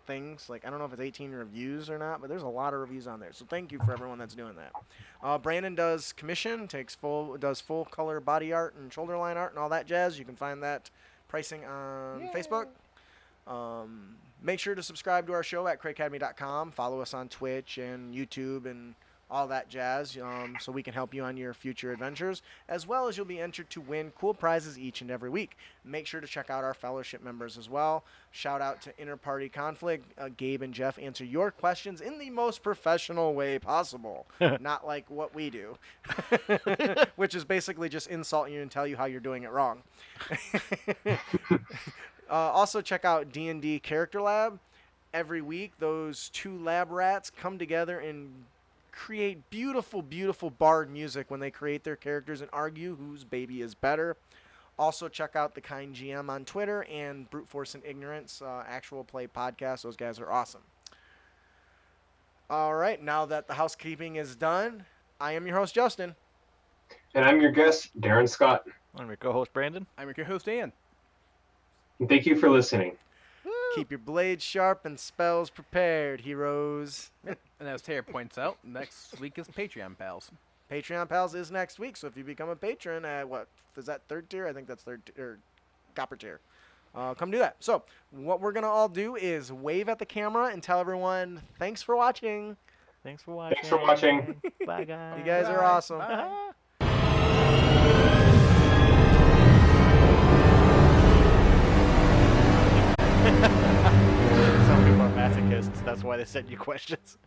A: things. Like, I don't know if it's 18 reviews or not, but there's a lot of reviews on there. So thank you for everyone that's doing that. Brandon does commission, does full color body art and shoulder line art and all that jazz. You can find that pricing on Facebook. Make sure to subscribe to our show at critacademy.com. Follow us on Twitch and YouTube and all that jazz, so we can help you on your future adventures, as well as you'll be entered to win cool prizes each and every week. Make sure to check out our fellowship members as well. Shout out to Interparty Conflict. Gabe and Jeff answer your questions in the most professional way possible, not like what we do, which is basically just insult you and tell you how you're doing it wrong. Also check out D&D Character Lab. Every week, those 2 lab rats come together and create beautiful, beautiful bard music when they create their characters and argue whose baby is better. Also, check out the Kind GM on Twitter and Brute Force and Ignorance actual play podcast. Those guys are awesome. All right, now that the housekeeping is done, I am your host, Justin.
C: And I'm your guest, Darren Scott.
B: I'm your co-host, Brandon.
D: I'm your co-host, Dan.
C: And thank you for listening.
A: Keep your blades sharp and spells prepared, heroes.
D: And as Tara points out, next week is Patreon Pals.
A: Patreon Pals is next week, so if you become a patron at what is that, third tier? I think that's third or copper tier. Come do that. So what we're gonna all do is wave at the camera and tell everyone thanks for watching.
B: Thanks for watching.
C: Thanks for watching.
B: Bye, guys.
A: You guys are awesome.
D: Bye.
B: Some people are masochists. That's why they send you questions.